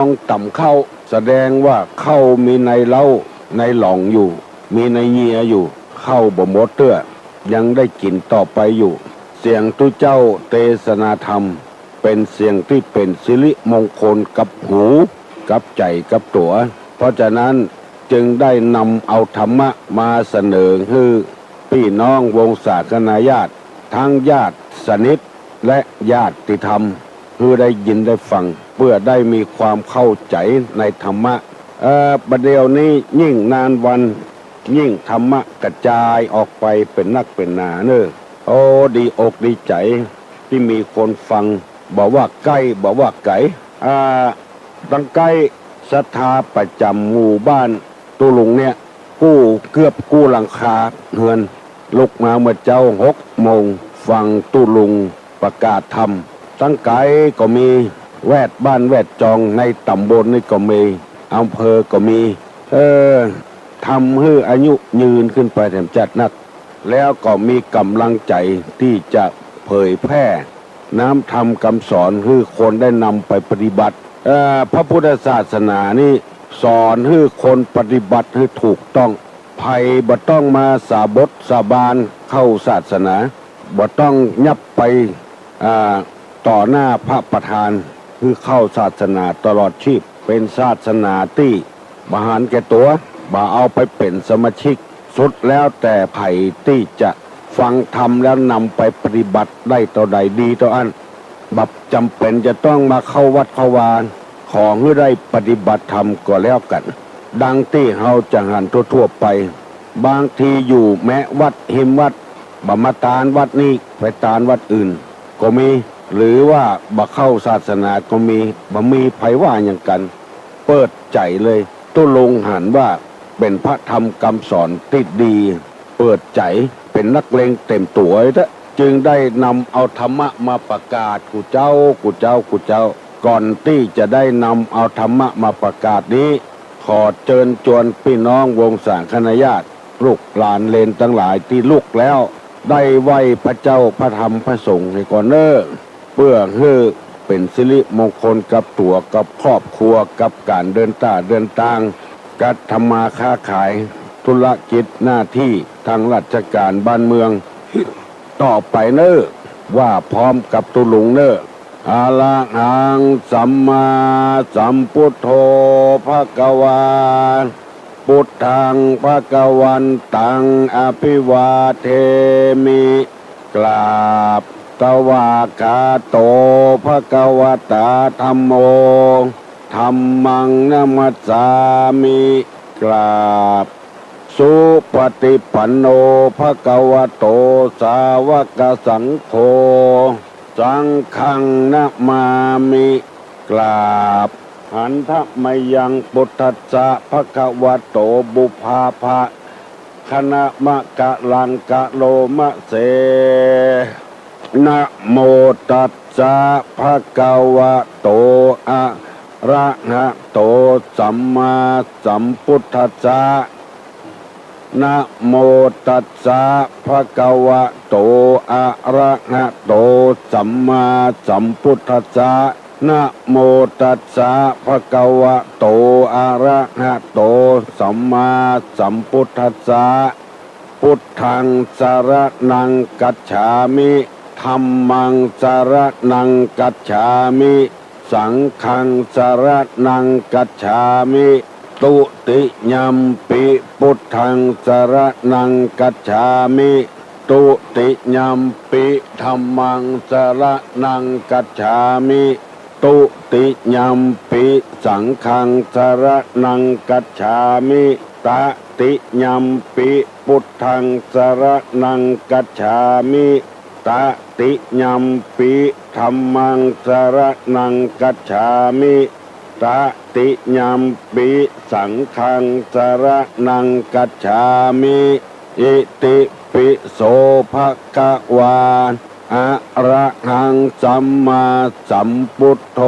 ต้องต่ำเข้าแสดงว่าเข้ามีในเล้าในหลองอยู่มีในเงียอยู่เข้าบ่หมดเตื้อยังได้กินต่อไปอยู่เสียงตุเจ้าเทศนาธรรมเป็นเสียงที่เป็นสิริมงคลกับหูกับใจกับตัวเพราะฉะนั้นจึงได้นำเอาธรรมะมาเสนอให้พี่น้องวงศาคณาญาติทั้งญาติสนิทและญาติธรรมเพื่อได้ยินได้ฟังเพื่อได้มีความเข้าใจในธรรมะประเดี๋ยวนี้ยิ่งนานวันยิ่งธรรมะกระจายออกไปเป็นนักเป็นหนาเนอะโอ้ดีอกดีใจที่มีคนฟังบอกว่าใกล้บอกว่าไกลตั้งใกล้ศรัทธาประจำหมู่บ้านตุลุงเนี่ยกู้หลังคาเฮือนลุกมาเมื่อเจ้า6 โมงฟังตุลุงประกาศธรรมตั้งไกลก็มีแวดบ้านแวดจองในตำบลนี่ก็มีอำเภอก็มีทำให้อายุยืนขึ้นไปแถมจัดนักแล้วก็มีกำลังใจที่จะเผยแพร่น้ำธรรมคำสอนให้คนได้นำไปปฏิบัติพระพุทธศาสนานี่สอนให้คนปฏิบัติให้ถูกต้องภัยบ่ต้องมาสาบทสาบานเข้าศาสนาบ่ต้องยับไปต่อหน้าพระประธานคือเข้าศาสนาตลอดชีพเป็นศาสนาที่บหารแก่ตัวบ่เอาไปเป็นสมาชิกสุดแล้วแต่ไผ่ที่จะฟังธรรมแล้วนำไปปฏิบัติได้ต่อใดดีต่ออันบับจำเป็นจะต้องมาเข้าวัดเข้าวาของให้ได้ปฏิบัติธรรมก็แล้วกันดังที่เฮาจะหันทั่วไปบางทีอยู่แม้วัดหิมวัดบ่มาตานวัดนี้ไปตานวัดอื่นก็มีหรือว่าบ่เข้าศาสนาก็มีไผว่าอย่างกันเปิดใจเลยตุลงหันว่าเป็นพระธรรมคำสอนที่ดีเปิดใจเป็นนักเลงเต็มตัวจึงได้นำเอาธรรมะมาประกาศกูเจ้าก่อนที่จะได้นำเอาธรรมะมาประกาศนี้ขอเชิญชวนพี่น้องวงศาคณาญาติลูกหลานเลนทั้งหลายที่ลุกแล้วได้ไหว้พระเจ้าพระธรรมพระสงฆ์ให้ก่อนเนอเพื่อให้เป็นสิริมงคลกับตัวกับครอบครัวกับการเดินทางการทำมาค้าขายธุรกิจหน้าที่ทางราชการบ้านเมืองต่อไปเนอว่าพร้อมกับตุลุงเนออะระหังสัมมาสัมพุทโธภควาพุทธังภควันตังอภิวาเทมิกราบตวากาโตภควตาธัมโมธัมมังนัมมัสสามิกราบสุปฏิปันโนภควโตสาวกสังโฆสังฆังนะมามิกราบหันทะมยังพุทธัสสะภควโตบุพาภะคณะมะกะลังกะโลมะเสนะโมตัสสะภะคะวะโตอะระหะโตสัมมาสัมพุทธัสสะนะโมตัสสะภะคะวะโตอะระหะโตสัมมาสัมพุทธัสสะนะโมตัสสะภะคะวะโตอะระหะโตสัมมาสัมพุทธัสสะพุทธังสรณังกัจฉามิธัมมังสรณังกัจฉามิสังฆังสรณังกัจฉามิตุติยัมปิพุทธังสรณังกัจฉามิตุติยัมปิธัมมังสรณังกัจฉามิตุติยัมปิสังฆังสรณังกัจฉามิตติยัมปิพุทธังสรณังกัจฉามิตติยัมปิธัมมังสรณังกัจฉามิตติยัมปิสังฆังสรณังกัจฉามิอิติปิโสภควาอะระหังสัมมาสัมพุทโธ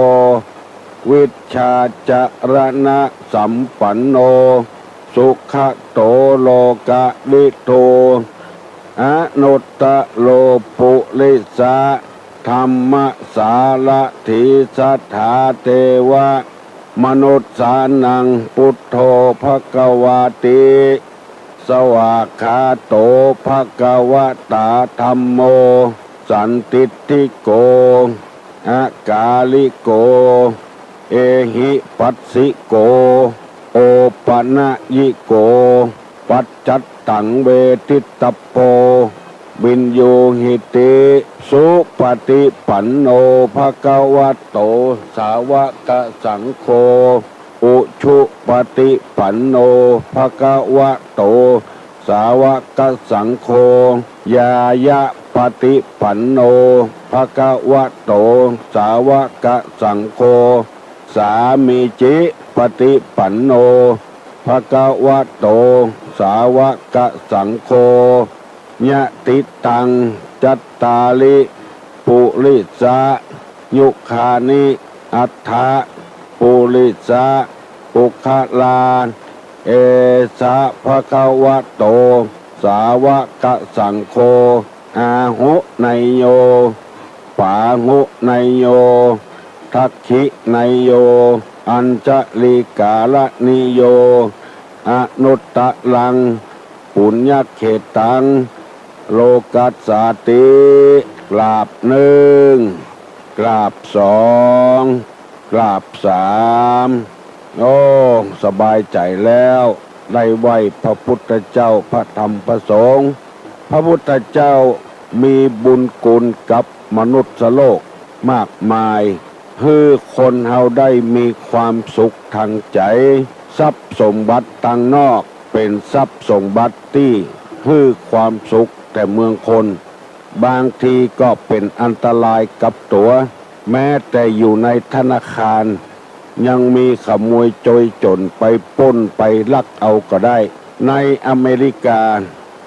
วิชชาจรณะสัมปันโนสุขโตโลกวิโทอนุตตโลปุริสาธรรมสารถิสัทธาเทวะ มนุษย์สานังพุทโธภควาติสวากขาโตภควตาธัมโมสันติติโกอากาลิโกเอหิปัสสิโกโอปนะยิโกปัจจัตตังเวทิตปโปวินโยหิติสุปฏิปันโนภควโตสาวกสังโฆอุชุปฏิปันโนภควโตสาวกสังโฆยายะปฏิปันโนภควโตสาวกสังโฆสามีจิปฏิปันโนภควโตสาวกสังโฆญะติตังจัตตาลิปุริสะยุคานิอัฏฐะปุริสะปุคลาเอสะภควโตสาวกสังโฆอาหุไนโยปาหุไนโยทักขิไนโยอัญจลิกาลนิโยอนุตตะลังปุญญเขตังโลกัสสาติกราบหนึ่งกราบสองกราบสามโอ้สบายใจแล้วได้ไหวพระพุทธเจ้าพระธรรมพระสงฆ์พระพุทธเจ้ามีบุญคุณกับมนุษย์โลกมากมายคือคนเฮาได้มีความสุขทางใจทรัพย์สมบัติทางนอกเป็นทรัพย์สมบัติที่คือความสุขแต่เมืองคนบางทีก็เป็นอันตรายกับตัวแม้แต่อยู่ในธนาคารยังมีขโมยโจรจนไปปล้นไปลักเอาก็ได้ในอเมริกา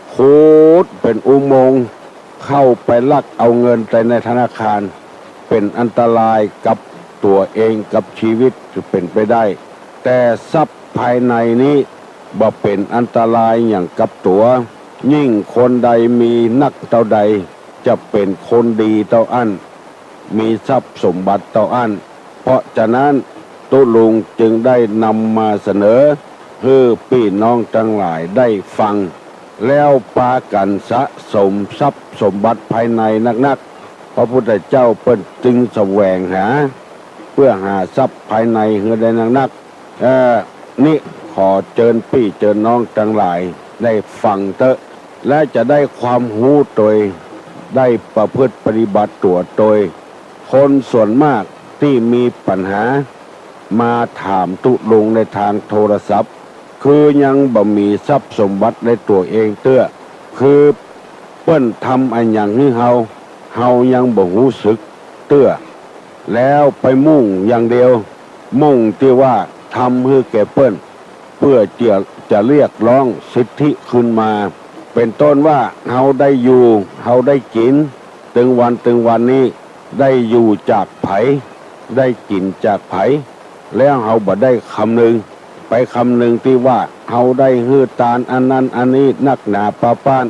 โคตรเป็นอุโมงค์เข้าไปลักเอาเงินแต่ในธนาคารเป็นอันตรายกับตัวเองกับชีวิตจะเป็นไปได้แต่ทรัพย์ภายในนี้บ่เป็นอันตรายอย่างกับตัวยิ่งคนใดมีนักเท่าใดจะเป็นคนดีเท่าอันมีทรัพย์สมบัติเท่าอันเพราะฉะนั้นตุลุงจึงได้นำมาเสนอเพื่อพี่น้องทั้งหลายได้ฟังแล้วปากันสะสมทรัพย์สมบัติภายในนักๆพระพุทธเจ้าเปิ้นจึงแสวงหาเพื่อหาทรัพย์ภายในเฮือได้นักๆนี่ขอเชิญพี่เชิญน้องทั้งหลายได้ฟังเถอะและจะได้ความรู้โดยได้ประพฤติปฏิบัติตัวโดยคนส่วนมากที่มีปัญหามาถามตุลุงในทางโทรศัพท์คือยังบ่มีทรัพย์สมบัติในตัวเองเตื้อคือเปิ้นทำอันอย่างนี้เฮายังบ่รู้สึกเตื้อแล้วไปมุ่งอย่างเดียวมุ่งที่ว่าทำให้แก่เปิ้นเพื่อจะเรียกร้องสิทธิขึ้นมาเป็นต้นว่าเฮาได้อยู่เฮาได้กินถึงวันนี้ได้อยู่จากไผได้กินจากไผแล้วเฮาบ่ได้คำนึงไปคำนึงที่ว่าเฮาได้ฮื้อตานอันนั้นอันนี้นักหนาปาป้าน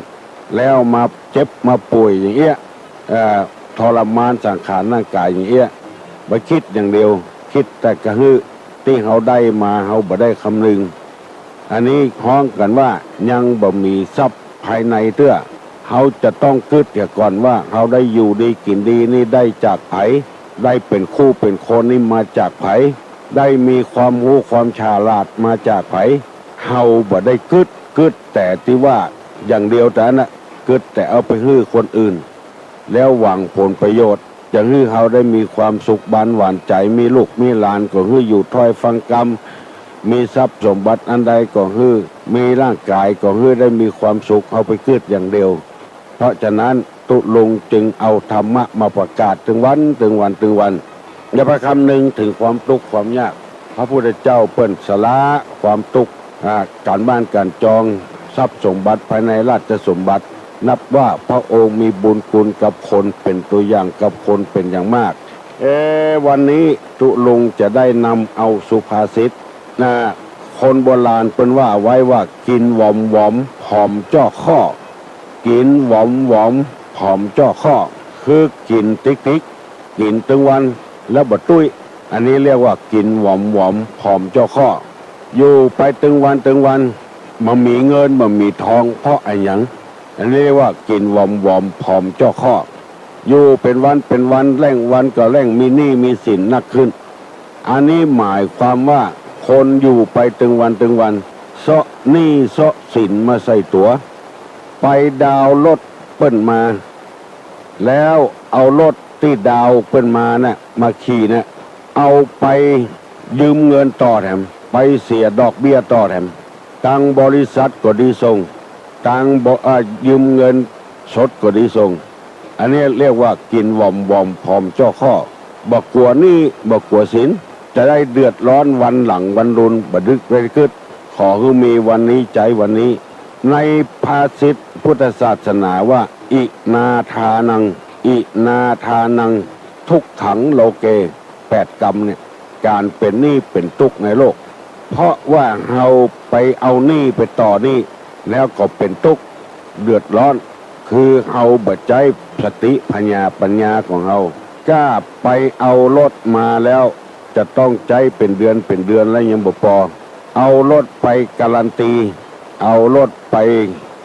แล้วมาเจ็บมาป่วยอย่างเงี้ยทรมานสังขารร่างกายอย่างเงี้ยบ่คิดอย่างเดียวคิดแต่กระฮื้อที่เฮาได้มาเฮาบ่ได้คำนึงอันนี้ฮ้องกันว่ายังบ่มีทรัพย์ภายในเตื้อเฮาจะต้องคิดเสียก่อนว่าเฮาได้อยู่ดีกินดีนี่ได้จากไผได้เป็นคู่เป็นคนนี่มาจากไผได้มีความรู้ความฉลาดมาจากไผเฮาบ่ได้คิดแต่ที่ว่าอย่างเดียวแต่น่ะคิดแต่เอาไปให้คนอื่นแล้วหวังผลประโยชน์จะให้เฮาได้มีความสุขบานหวานใจมีลูกมีหลานก็ให้อยู่ถ้อยฟังกรรมมีทรัพย์สมบัติอันใดก็ให้มีร่างกายก็ให้ได้มีความสุขเอาไปคิดอย่างเดียวเพราะฉะนั้นตุลุงจึงเอาธรรมะมาประกาศถึงวันอย่าไปคำนึงถึงความทุกข์ความยากพระพุทธเจ้าเปิ้นสละความทุกข์การบ้านการจองทรัพย์สมบัติภายในราชสมบัตินับว่าพระองค์มีบุญคุณกับคนเป็นตัวอย่างกับคนเป็นอย่างมากวันนี้ตุลุงจะได้นำเอาสุภาษิตคนโบราณเปิ้นว่าไว้ว่ากินหวอมผอมจ้อข้อกินหวอมผอมจ้อข้อคือกินติ๊กกินตึงวันแล้วบ่ตุ้ย อันนี้เรียกว่ากินหวอมหวอมผอมเจ้าข้ออยู่ไปตึงวันมามีเงินมามีทองเพราะอะไรอย่างอันนี้เรียกว่ากินหวอมหวอมผอมเจ้าข้ออยู่เป็นวันแร่งวันก็แร่งมีหนี้มีสินนักขึ้นอันนี้หมายความว่าคนอยู่ไปตึงวันเซาะหนี้เซาะสินมาใส่ตัวไปดาวรถเปิ้นมาแล้วเอารถที่ดาวเปิ้นมาน่ะมาขี่น่ะเอาไปยืมเงินต่อแถมไปเสียดอกเบี้ยต่อแถมตังบริษัทก็ดีส่งตังยืมเงินสดก็ดีส่งอันนี้เรียกว่ากินวอมผอมเจ้าข้อบอกกลัวหนี้บอกกลัวสินจะได้เดือดร้อนวันหลังวันรุนบัดึกไปกึดขอคือมีวันนี้ใจวันนี้ในภาษิตพุทธศาสนาว่าอินาทานังทุกขังโลเก8 กรรมเนี่ยการเป็นหนี้เป็นทุกข์ในโลกเพราะว่าเราไปเอาหนี้ไปต่อหนี้แล้วก็เป็นทุกข์เดือดร้อนคือเราบัดใจสติปัญญาของเรากล้าไปเอารถมาแล้วจะต้องใจเป็นเดือนแล้วยังบ่พอเอารถไปการันตีเอารถไป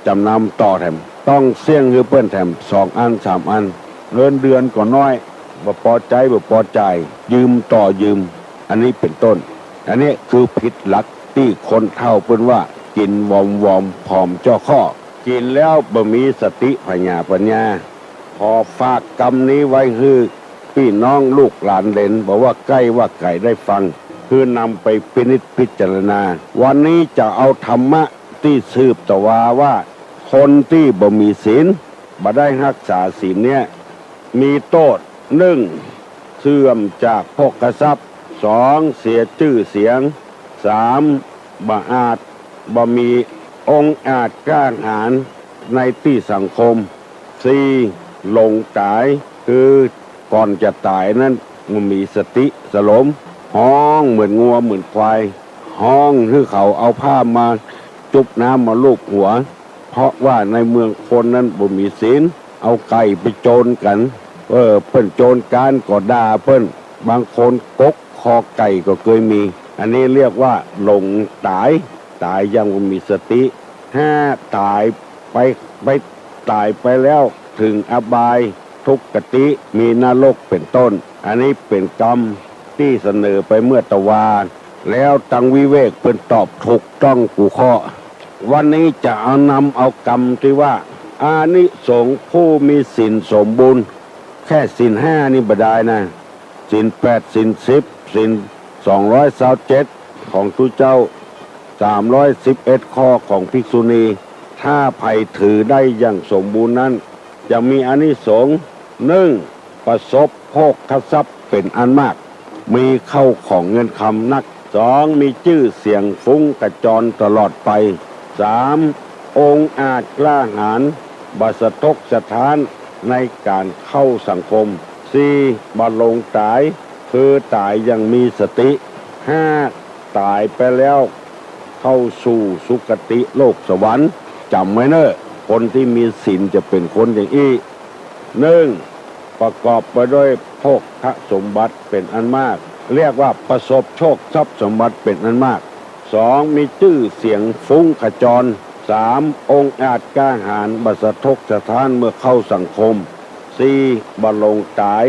จำนำต่อแถมต้องเสี่ยงคือเปิ้นแถม2 อัน 3 อันเงินเดือนก็น้อยบ่พอใจบ่พอใจยืมต่อยืมอันนี้เป็นต้นอันนี้คือผิดหลักที่คนเฒ่าเปิ้นว่ากินวอมผอมเจ้าข้อกินแล้วบ่มีสติปัญญาพอฝากกรรมนี้ไว้คือพี่น้องลูกหลานเหลนบอกว่าใกล้ว่าไก่ได้ฟังคือนำไปพิจารณาวันนี้จะเอาธรรมะที่สืบตะว่าคนที่บ่มีศีลบ่ได้รักษาศีลเนี่ยมีโทษ1เสื่อมจากภพทรัพย์2เสียชื่อเสียง3บ่อาจบ่มีองค์อาจกล้าหาญในที่สังคม4หลงตายคือก่อนจะตายนั้นมันมีสติสลมห้องเหมือนงัวเหมือนควายห้องคือเขาเอาผ้ามาจุบน้ำมาลูบหัวเพราะว่าในเมืองคนนั้นบ่มีศีลเอาไก่ไปโจรกันเปิ้นโจรการก็ด่าเปิ้นบางคนกกคอไก่ก็เคยมีอันนี้เรียกว่าหลงตายยังบ่มีสติ5ตายไปตายไปแล้วถึงอบายทุกขติมีนรกเป็นต้นอันนี้เป็นกรรมที่เสนอไปเมื่อตะวาแล้วตังวิเวกเป็นตอบถูกต้องกูข้อวันนี้จะเอากรรมที่ว่าอานิสงส์ผู้มีศีลสมบูรณ์แค่ศีล5นี่บ่ได้นะศีล8ศีล10ศีล227ของทุเจ้า311ข้อของภิกษุณีถ้าไผถือได้อย่างสมบูรณ์นั้นจะมีอานิสงส์1ประสบโภคทรัพย์เป็นอันมากมีเข้าของเงินคำนัก2มีชื่อเสียงฟุ้งกระจรตลอดไป3องค์อาจกล้าหาญบสะทกสถานในการเข้าสังคม4บ่หลงตายคือตายยังมีสติ5ตายไปแล้วเข้าสู่สุคติโลกสวรรค์จำไว้เนอะคนที่มีศีลจะเป็นคนอย่างนี้1ประกอบไปด้วยโภคสมบัติเป็นอันมากเรียกว่าประสบโชคทรัพย์สมบัติเป็นอันมาก2มีชื่อเสียงฟุ้งขจร3องค์อาจกล้าหาญบสะทกสถานเมื่อเข้าสังคม4บ่หลงตาย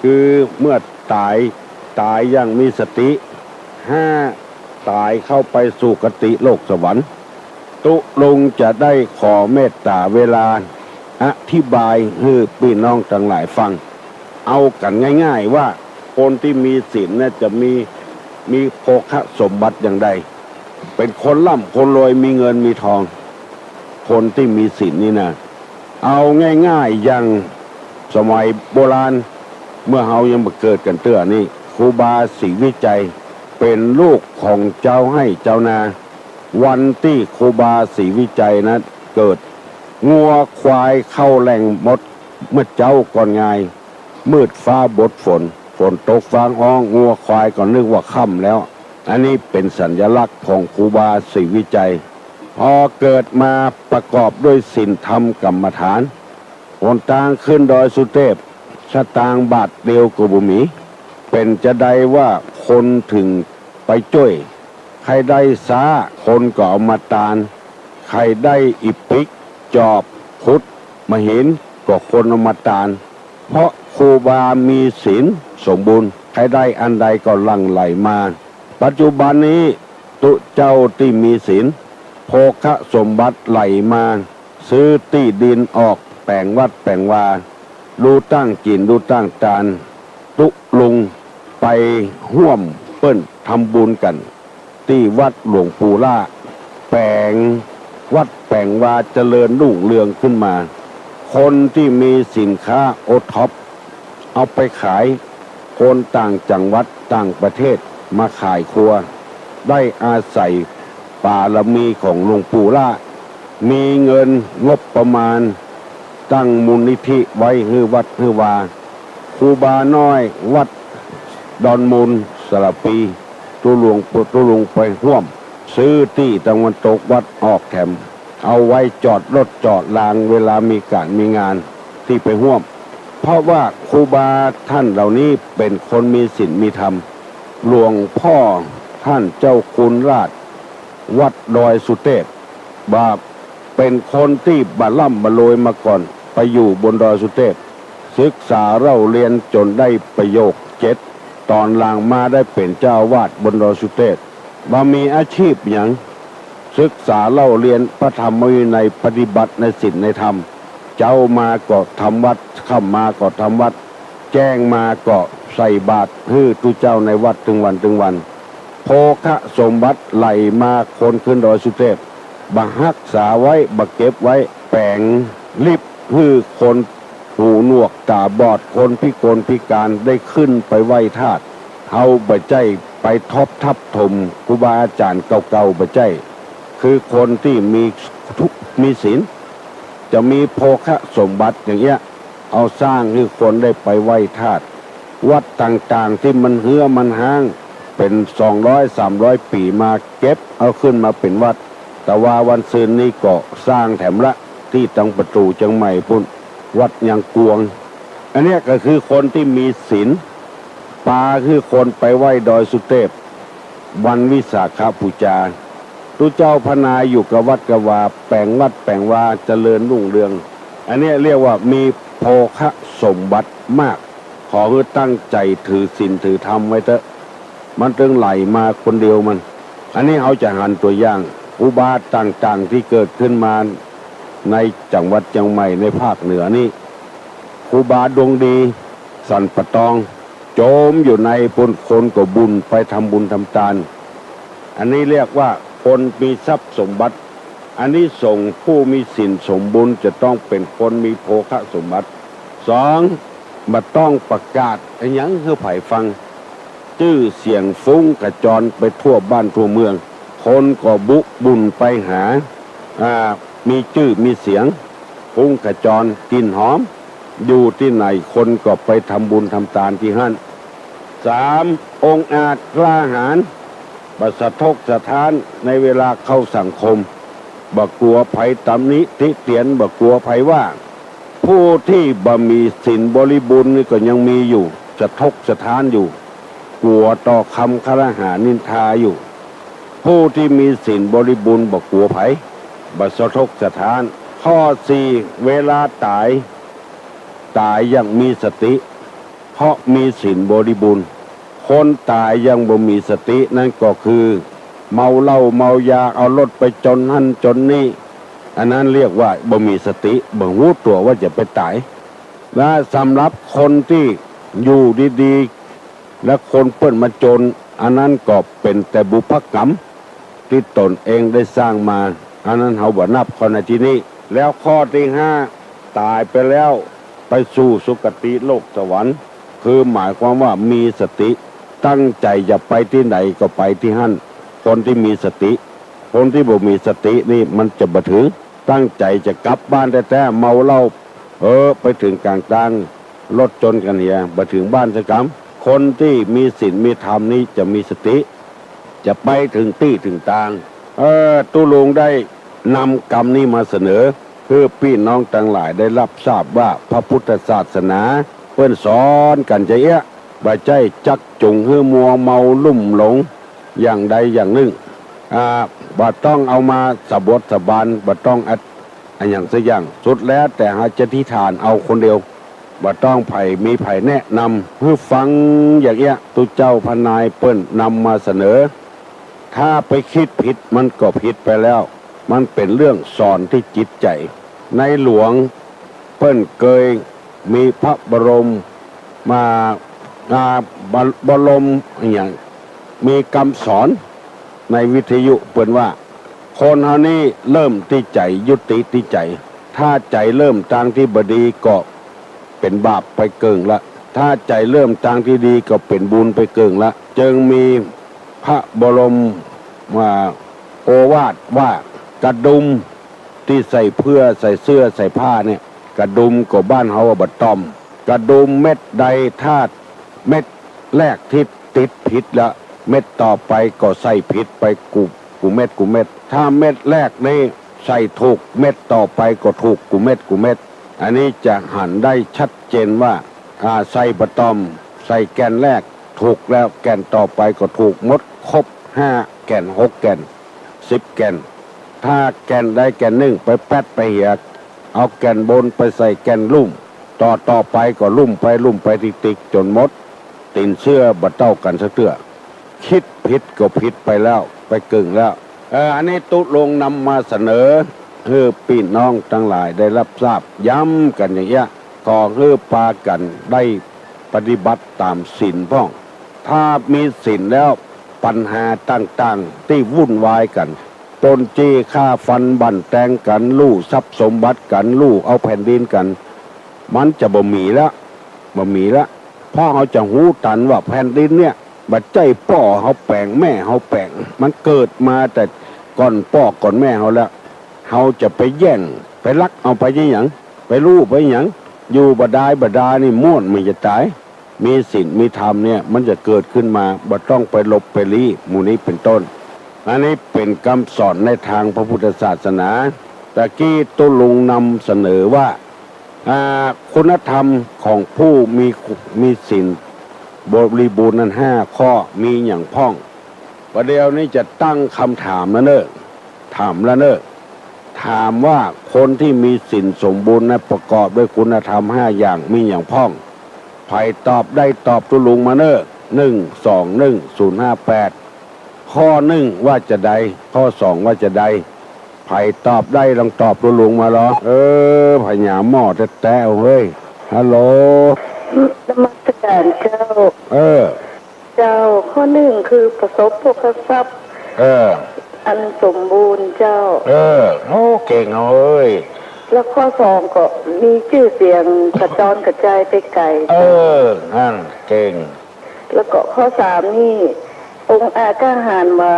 คือเมื่อตายอย่างมีสติ5ตายเข้าไปสู่กติโลกสวรรค์ตุลุงจะได้ขอเมตตาเวลาอธิบายให้พี่น้องทั้งหลายฟังเอากันง่ายๆว่าคนที่มีศีลน่ะจะมีโภคสมบัติอย่างใดเป็นคนร่ำคนรวยมีเงินมีทองคนที่มีศีลนี่นะเอาง่ายๆอย่างสมัยโบราณเมื่อเฮายังบ่เกิดกันเตื้อนี่ครูบาศรีวิจัยเป็นลูกของเจ้าให้เจ้านาวันที่ครูบาศรีวิจัยนะเกิดงัวควายเข้าแหล่งหมดเมื่อเจ้าก่อนงายมืดฟ้าบดฝนตกฟ้าห้องงัวควายก็นึกว่าค่ำแล้วอันนี้เป็นสัญลักษณ์ของครูบาศรีวิจัยพอเกิดมาประกอบด้วยศีลธรรมกรรมฐานหนทางขึ้นดอยสุเทพสตางค์บาทเดียวก็บ่มี เป็นจะได้ว่าคนถึงไปจ้วยใครได้สาคนก็เอามาตานใครได้อิปิกจอบพุทธมาเห็นก็คนเอามาตานเพราะครูบามีศีลสมบูรณ์ใครได้อันใดก็หลั่งไหลมาปัจจุบันนี้ตุเจ้าที่มีศีลโภคสมบัติไหลมาซื้อที่ดินออกแปลงวัดแปลงวาดูตั้งกินดูตั้งตานตุลุงไปห่วมเปิ้นทำบุญกันที่วัดหลวงปู่ล่าแปลงวัดแปลงวาเจริญรุ่งเรืองขึ้นมาคนที่มีสินค้าโอท็อปเอาไปขายคนต่างจังหวัดต่างประเทศมาขายครัวได้อาศัยบารมีของหลวงปู่ล่ามีเงินงบประมาณตั้งมูลนิธิไว้ฮือวัดฮือวาครูบาน้อยวัดดอนมูลสระปีตุหลวงไปร่วมซื้อที่ตะวันตกวัดออกแถมเอาไว้จอดรถจอดรางเวลามีการมีงานที่ไปร่วมเพราะว่าครูบาท่านเหล่านี้เป็นคนมีศีลมีธรรมหลวงพ่อท่านเจ้าคุณราชวัดดอยสุเทพบาเป็นคนที่บาล่ำบาโรยมาก่อนไปอยู่บนดอยสุเทพศึกษาเล่าเรียนจนได้ประโยค7ตอนหลังมาได้เป็นเจ้าวาดบนดอยสุเทพมามีอาชีพอย่างศึกษาเล่าเรียนพระธรรมวินัยปฏิบัติในศีลในธรรมเจ้ามาก็ทำวัดเข้ามาก็ทำวัดแจ้งมาก็ใส่บาตรฮื้อตุเจ้าในวัดถึงวันโภคสมบัติไหลมาคนขึ้นดอยสุเทพบักรักษาไว้บักเก็บไว้แปลงลิบฮื้อคนหูหนวกตาบอดคนพิกลพิการได้ขึ้นไปไหว้ธาตุเฮาบ่ใจไปทับถมครูบาอาจารย์เก่าๆบ่ใจคือคนที่มีศีลจะมีโภคสมบัติอย่างเงี้ยเอาสร้างให้คนได้ไปไหว้ธาตุวัดต่างๆที่มันเหือมันห้างเป็น200-300 ปีมาเก็บเอาขึ้นมาเป็นวัดแต่ว่าวันซืนนี้ก็สร้างแถมละที่ตังประตูเชียงใหม่พุ่นวัดยังกวงอันนี้ก็คือคนที่มีศีลปาคือคนไปไหว้ดอยสุเทพวันวิสาขบูชาตุเจ้าพนาอยู่กับวัดกวาแปลงวัดแปลงวาเจริญรุ่งเรืองอันนี้เรียกว่ามีโภคสมบัติมากขอให้ตั้งใจถือศีลถือธรรมไว้เถอะมันถึงไหลมาคนเดียวมันอันนี้เขาจะหันตัวอย่างอุบาทต่างๆที่เกิดขึ้นมาในจังหวัดเชียงใหม่ในภาคเหนือนี่ครูบาดวงดีสันปะตองโจมอยู่ในปุนคนก็บุญไปทำบุญทำทานอันนี้เรียกว่าคนมีทรัพย์สมบัติอันนี้ส่งผู้มีศีลสมบูรณ์จะต้องเป็นคนมีโภคสมบัติ2มาต้องประกาศอันยังให้ไผ่ฟังชื่อเสียงฟุ้งกระจรไปทั่วบ้านทั่วเมืองคนก็บุญไปหามีชื่อมีเสียงฟุ้งกระจรกลิ่นหอมอยู่ที่ไหนคนก็ไปทำบุญทำทานที่นั่น3องค์อาจกล้าหาญประสะทกสะท้านในเวลาเข้าสังคมบ่กลัวภัยตำหนิติเตียนบ่กลัวภัยว่าผู้ที่บ่มีศีลบริบูรณ์นี่ก็ยังมีอยู่สะทกสะท้านอยู่กลัวต่อคำคารหานินทาอยู่ผู้ที่มีศีลบริบูรณ์บ่กลัวภัยบ่สะทกสะท้านข้อ4เวลาตายอย่างมีสติเพราะมีศีลบริบูรณ์คนตายยังบ่มีสตินั่นก็คือเมาเหล้าเมายาเอารถไปจนนั่นจนนี่อันนั้นเรียกว่าบ่มีสติบ่รู้ตัวว่าจะไปตายและสำหรับคนที่อยู่ดีๆและคนเปิ้นมาจนอันนั้นก็เป็นแต่บุพกรรมที่ตนเองได้สร้างมาอันนั้นเฮาบ่นับคนในที่นี้แล้วข้อที่5ตายไปแล้วไปสู่สุคติโลกสวรรค์คือหมายความว่ามีสติตั้งใจจะไปที่ไหนก็ไปที่นั่นคนที่มีสติคนที่บ่มีสตินี่มันจะบ่ถึงตั้งใจจะกลับบ้านแต่เมาเหล้าไปถึงกลางรถจนกันเหียบ่ถึงบ้านสักคำคนที่มีศีลมีธรรมนี่จะมีสติจะไปถึงที่ถึงทางตุลุงได้นำกรรมนี้มาเสนอเพื่อพี่น้องทั้งหลายได้รับทราบว่าพระพุทธศาสนาเพิ่นสอนกันจะ บ่ใจจักจุงให้มัวเมาลุ่มหลงอย่างใดอย่างหนึ่งบ่ต้องเอามาสะบดสะบานบ่ต้องอันอย่างสักอย่างสุดแล้วแต่หาจะที่ฐานเอาคนเดียวบ่ต้องไผ่มีไผ่แนะนำเพื่อฟังอย่างเงี้ยตุเจ้าพนายเปิ้นนำมาเสนอถ้าไปคิดผิดมันก็ผิดไปแล้วมันเป็นเรื่องสอนที่จิตใจในหลวงเปิ้นเคยมีพระบรมมาบรมอย่างมีคำสอนในวิทยุเปิ้นว่าคนเฮานี้เริ่มที่ใจยุติที่ใจถ้าใจเริ่มทางที่บดีก็เป็นบาปไปเกิงละถ้าใจเริ่มทางที่ดีก็เป็นบุญไปเกิงละจึงมีพระบรมโอวาทว่ากระดุมที่ใส่เสื้อใส่ผ้าเนี่ยกระดุมก็บ้านเฮาบัดตอมกระดุมเม็ดใดถ้าเม็ดแรกที่ติดผิดละเม็ดต่อไปก็ใส่ผิดไปกูเม็ดถ้าเม็ดแรกนี่ใส่ถูกเม็ดต่อไปก็ถูกกูเม็ดอันนี้จะหันได้ชัดเจนว่าใส่บัดตอมใส่แกนแรกถูกแล้วแกนต่อไปก็ถูกหมดครบ5แกน6แกน10แกนถ้าแกนใดแกนหนึ่งไปแป๊ดไปเหียกเอาแกนบนไปใส่แกนลุ่มต่อไปก็ลุ่มไปติ๊กจนหมดตินเสื้อบัดเต้ากันซะเตื้อคิดผิดก็ผิดไปแล้วไปกึ่งแล้วอันนี้ตุลงนำมาเสนอให้พี่น้องทั้งหลายได้รับทราบย้ำกันอย่างเงี้ยก็ให้ปากันได้ปฏิบัติตามศีลพ้องถ้ามีศีลแล้วปัญหาต่างๆที่วุ่นวายกันปนจี้ฆ่าฟันบั่นแตงกันลู่ทรัพย์สมบัติกันลู่เอาแผ่นดินกันมันจะบ่มีละพ่อเขาจะหูตันว่าแผ่นดินเนี่ยบัดใจป่อเขาแปลงแม่เขาแปลงมันเกิดมาแต่ก่อนป่อก่อนแม่เขาแล้วเขาจะไปแย่งไปลักเอาไปยังหยังไปลู่ไปหยังอยู่บดานี่ม่วนมันจะตายมีศีลมีธรรมเนี่ยมันจะเกิดขึ้นมาบ่ต้องไปลบไปลี้หมู่นี้เป็นต้นอันนี้เป็นคำสอนในทางพระพุทธศาสนาตะกี้ตุลุงนำเสนอว่าคุณธรรมของผู้มีศีลบริบูรณ์นั้น5ข้อมีอย่างพ้องประเดี๋ยวนี้จะตั้งคำถามแล้วเนอะถามว่าคนที่มีศีลสมบูรณ์นั้นประกอบด้วยคุณธรรม5อย่างมีอย่างพ้องใครตอบได้ตอบตุลุงมาเนอะ121058ข้อ1ว่าจะใดข้อ2ว่าจะใดไผ่ตอบได้ลองตอบตุลุงมาหรอพญาหม้อแต้วเฮ้ยฮัลโหลนมัสการเจ้าเจ้าข้อ1คือประสบโภคทรัพย์อันสมบูรณ์เจ้าโอ้เก่งเอ้ยแล้วข้อ2ก็มีชื่อเสียงกระจรกระจายไปไกลนั่นเก่งแล้วก็ข้อ3นี่องค์อาจกล้าหาญมา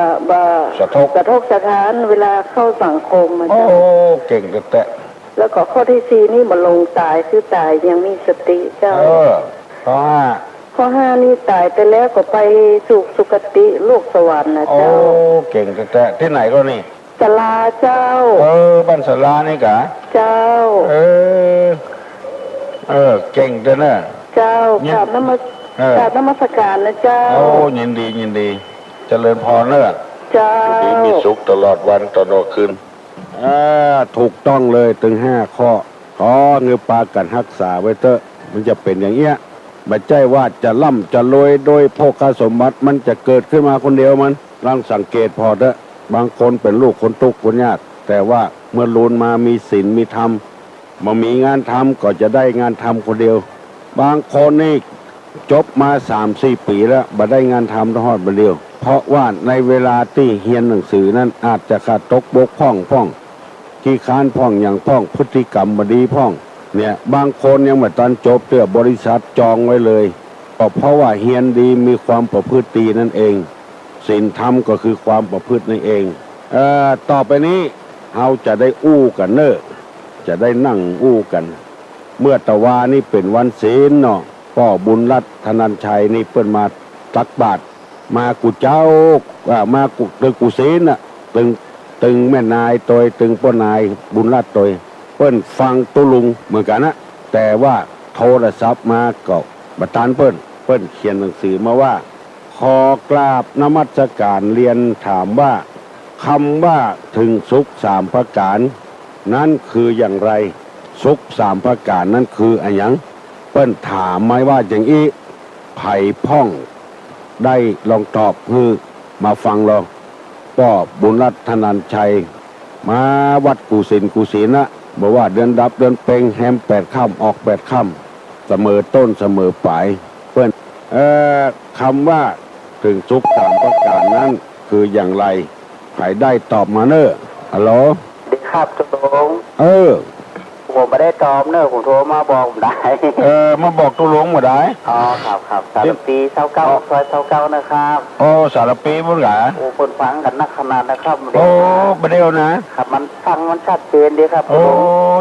สะทกสถานเวลาเข้าสังคมโอ้เก่งแต่แล้วก็ข้อที่4นี่มาลงตายคือตายยังมีสติเจ้าข้อ5นี่ตายไปแล้วก็ไปสู่สุคติโลกสวรรค์นะเจ้าโอ้เก่งแต่ที่ไหนก็นี่ศาลาเจ้าบ้านศาลานี่กะเจ้าเก่งแต่น่ะเจ้ากราบนมัสการนะเจ้าโอ้ยินดีเจริญพรเนอะเจ้ามีสุขตลอดวันตลอดคืนถูกต้องเลยถึง5ข้อขอเงือปากันรักษาไว้เถอะมันจะเป็นอย่างเงี้ยไม่ใช่ว่าจะร่ำจะรวยโดยโภคสมบัติมันจะเกิดขึ้นมาคนเดียวมันลองสังเกตพอเถอะบางคนเป็นลูกคนทุกข์คนยากแต่ว่าเมื่อลูนมามีศีลมีธรรมมามีงานทำก็จะได้งานทำคนเดียวบางคนนี่จบมา 3-4 ปีแล้วบ่ได้งานทำทอดบ่เดียวเพราะว่าในเวลาที่เรียนหนังสือนั้นอาจจะขาดตกบกพร่องขี้ค้านพ่องอย่างพ่องพฤติกรรมบดีพ่องเนี่ยบางคนยังไม่ตอนจบเตื้อบริษัทจองไว้เลยก็เพราะว่าเฮียนดีมีความประพฤติดีนั่นเองศีลธรรมก็คือความประพฤตินั่นเองต่อไปนี้เราจะได้อู้กันเนอะจะได้นั่งอู้กันเมื่อตะวานี่เป็นวันศีลเนาะพ่อบุญรัตน์ธนัญชัยนี่เปิ้นมาตักบาตรมากูเจ้ามากูกูศีลน่ะตึงแม่นายตัวตึงป้านายบุญรัตน์ตัวเปิ้นฟังตุลุงเหมือนกันนะแต่ว่าโทรศัพท์มาก็บัดตานเปิ้น เปิ้นเขียนหนังสือมาว่า ขอกราบนมัสการเรียนถามว่าคำว่าถึงสุขสามประการนั้นคืออย่างไรสุขสามประการนั้นคืออะไรหยังเปิ้นถามไหมว่าอย่างอี้ไผ่พ่องได้ลองตอบคือมาฟังลองป้อบุญรัตนันชัยมาวัดกุศิลนะบอกว่าเดือนดับเดือนเพ็งแฮม8 ค่ำออก8 ค่ำเสมอต้นเสมอปลายเปิ้นคำว่าถึงสุขสามประการนั้นคืออย่างไรใครได้ตอบมาเนอะฮัลโหลดีครับตุลงผมไม่ได้ตอบเนอะผมโทรมาบอกผมได้มาบอกตุลงมาได้อ๋อครับสารปีเท่าเก้าซอยเท่าเก้านะครับโอ้สารปีพุ่นหรอโอ้คนฟังกันนักขนาดนะครับโอ้ประเดี๋ยวนะครับมันฟังมันชัดเจนดีครับโอ้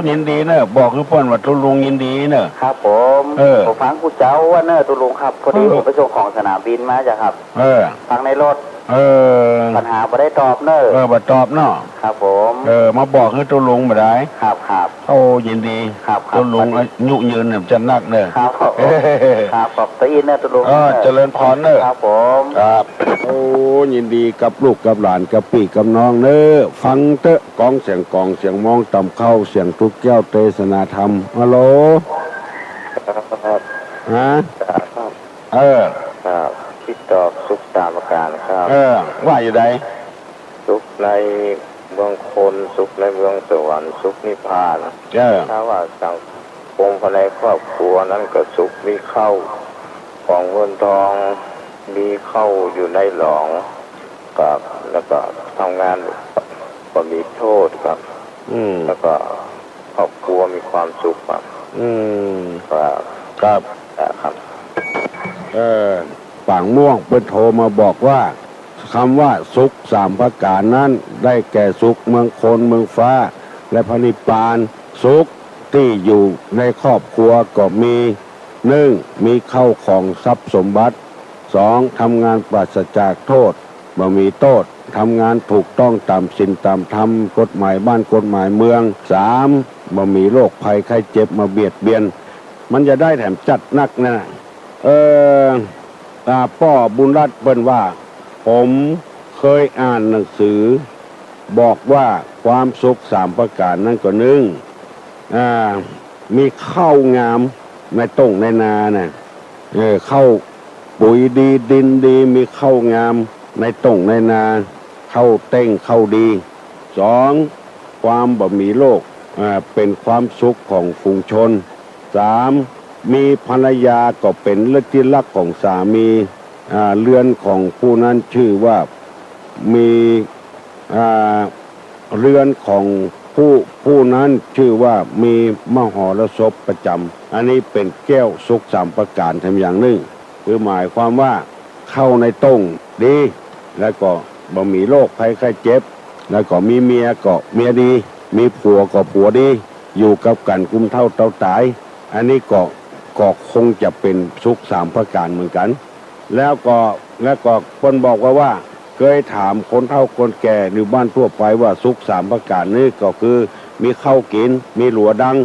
ยินดีเนอะบอกคือเปิ้นว่าตุลงยินดีเนอะครับผมฟังกูเจ้าว่าเนอะตุลงครับพอดีผมไปส่งของสนามบินมาจ้ะครับฟังในรถปัญหาบ่ได้ตอบเนอะบ่ตอบเนาะครับผมมาบอกคือตุลงมาได้ครับโอ้ยินดีตุลงอายุยืนเนี่ยจะนักเนอะครับขอบตีนเนอะตุลงเจริญพรเนอะครับผมครับโอ้ยินดีกับลูกกับหลานกับพี่กับน้องเนอะฟังเตอะกองเสียงมองต่ำเข้าเสียงทุกแก้วเทศนาธรรมฮัลโหลฮะครับที่ตอบสุขตามประการครับว่าอยู่ใดสุขในเมืองคนสุขในเมืองสวรรค์สุขนิพพานถ้าว่าสังคมภายในครอบครัวนั้นก็สุขมีเข้าของเงินทองมีเข้าอยู่ในหลองกับแล้วก็ทำงานก็มีโทษครับแล้วก็ครอบครัวมีความสุขครับครับปางม่วงเปิ้นโทรมาบอกว่าคำว่าสุขสามประการนั้นได้แก่สุขเมืองคนเมืองฟ้าและพระนิพพานสุขที่อยู่ในครอบครัวก็มี1มีเข้าของทรัพย์สมบัติ2ทำงานปราศจากโทษบ่มีโทษทำงานถูกต้องตามศีลตามธรรมกฎหมายบ้านกฎหมายเมือง3บ่มีโรคภัยไข้เจ็บมาเบียดเบียนมันจะได้แถมจัดนักนะป้อบุญรัตน์เปิ้นว่าผมเคยอ่านหนังสือบอกว่าความสุขสามประการนั่นก็มีข้าวงามในต้งในนาน่ะข้าวปุ๋ยดีดินดีมีข้าวงามในต้งในนาข้าวเต้งข้าวดี2ความบ่มีโรคเป็นความสุขของฝูงชน3มีภรรยาก็เป็นที่รักของสามีเรือนของผู้นั้นชื่อว่ามีเรือนของผู้นั้นชื่อว่ามีมหรสพประจำอันนี้เป็นแก้วสุขสามประการทำอย่างหนึ่งคือหมายความว่าเข้าในต้งดีแล้วก็บ่มีโรคภัยไข้เจ็บแล้วก็มีเมียก็เมียดีมีผัวก็ผัวดีอยู่กับกันกุมเท่าเต่าตายอันนี้ก็คงจะเป็นสุขสามประการเหมือนกันแล้วก็คนบอกว่าเคยถามคนเฒ่าคนแก่หรือบ้านทั่วไปว่าสุขสามประการนี้ก็คือมีข้าวกินมีหลัวดัง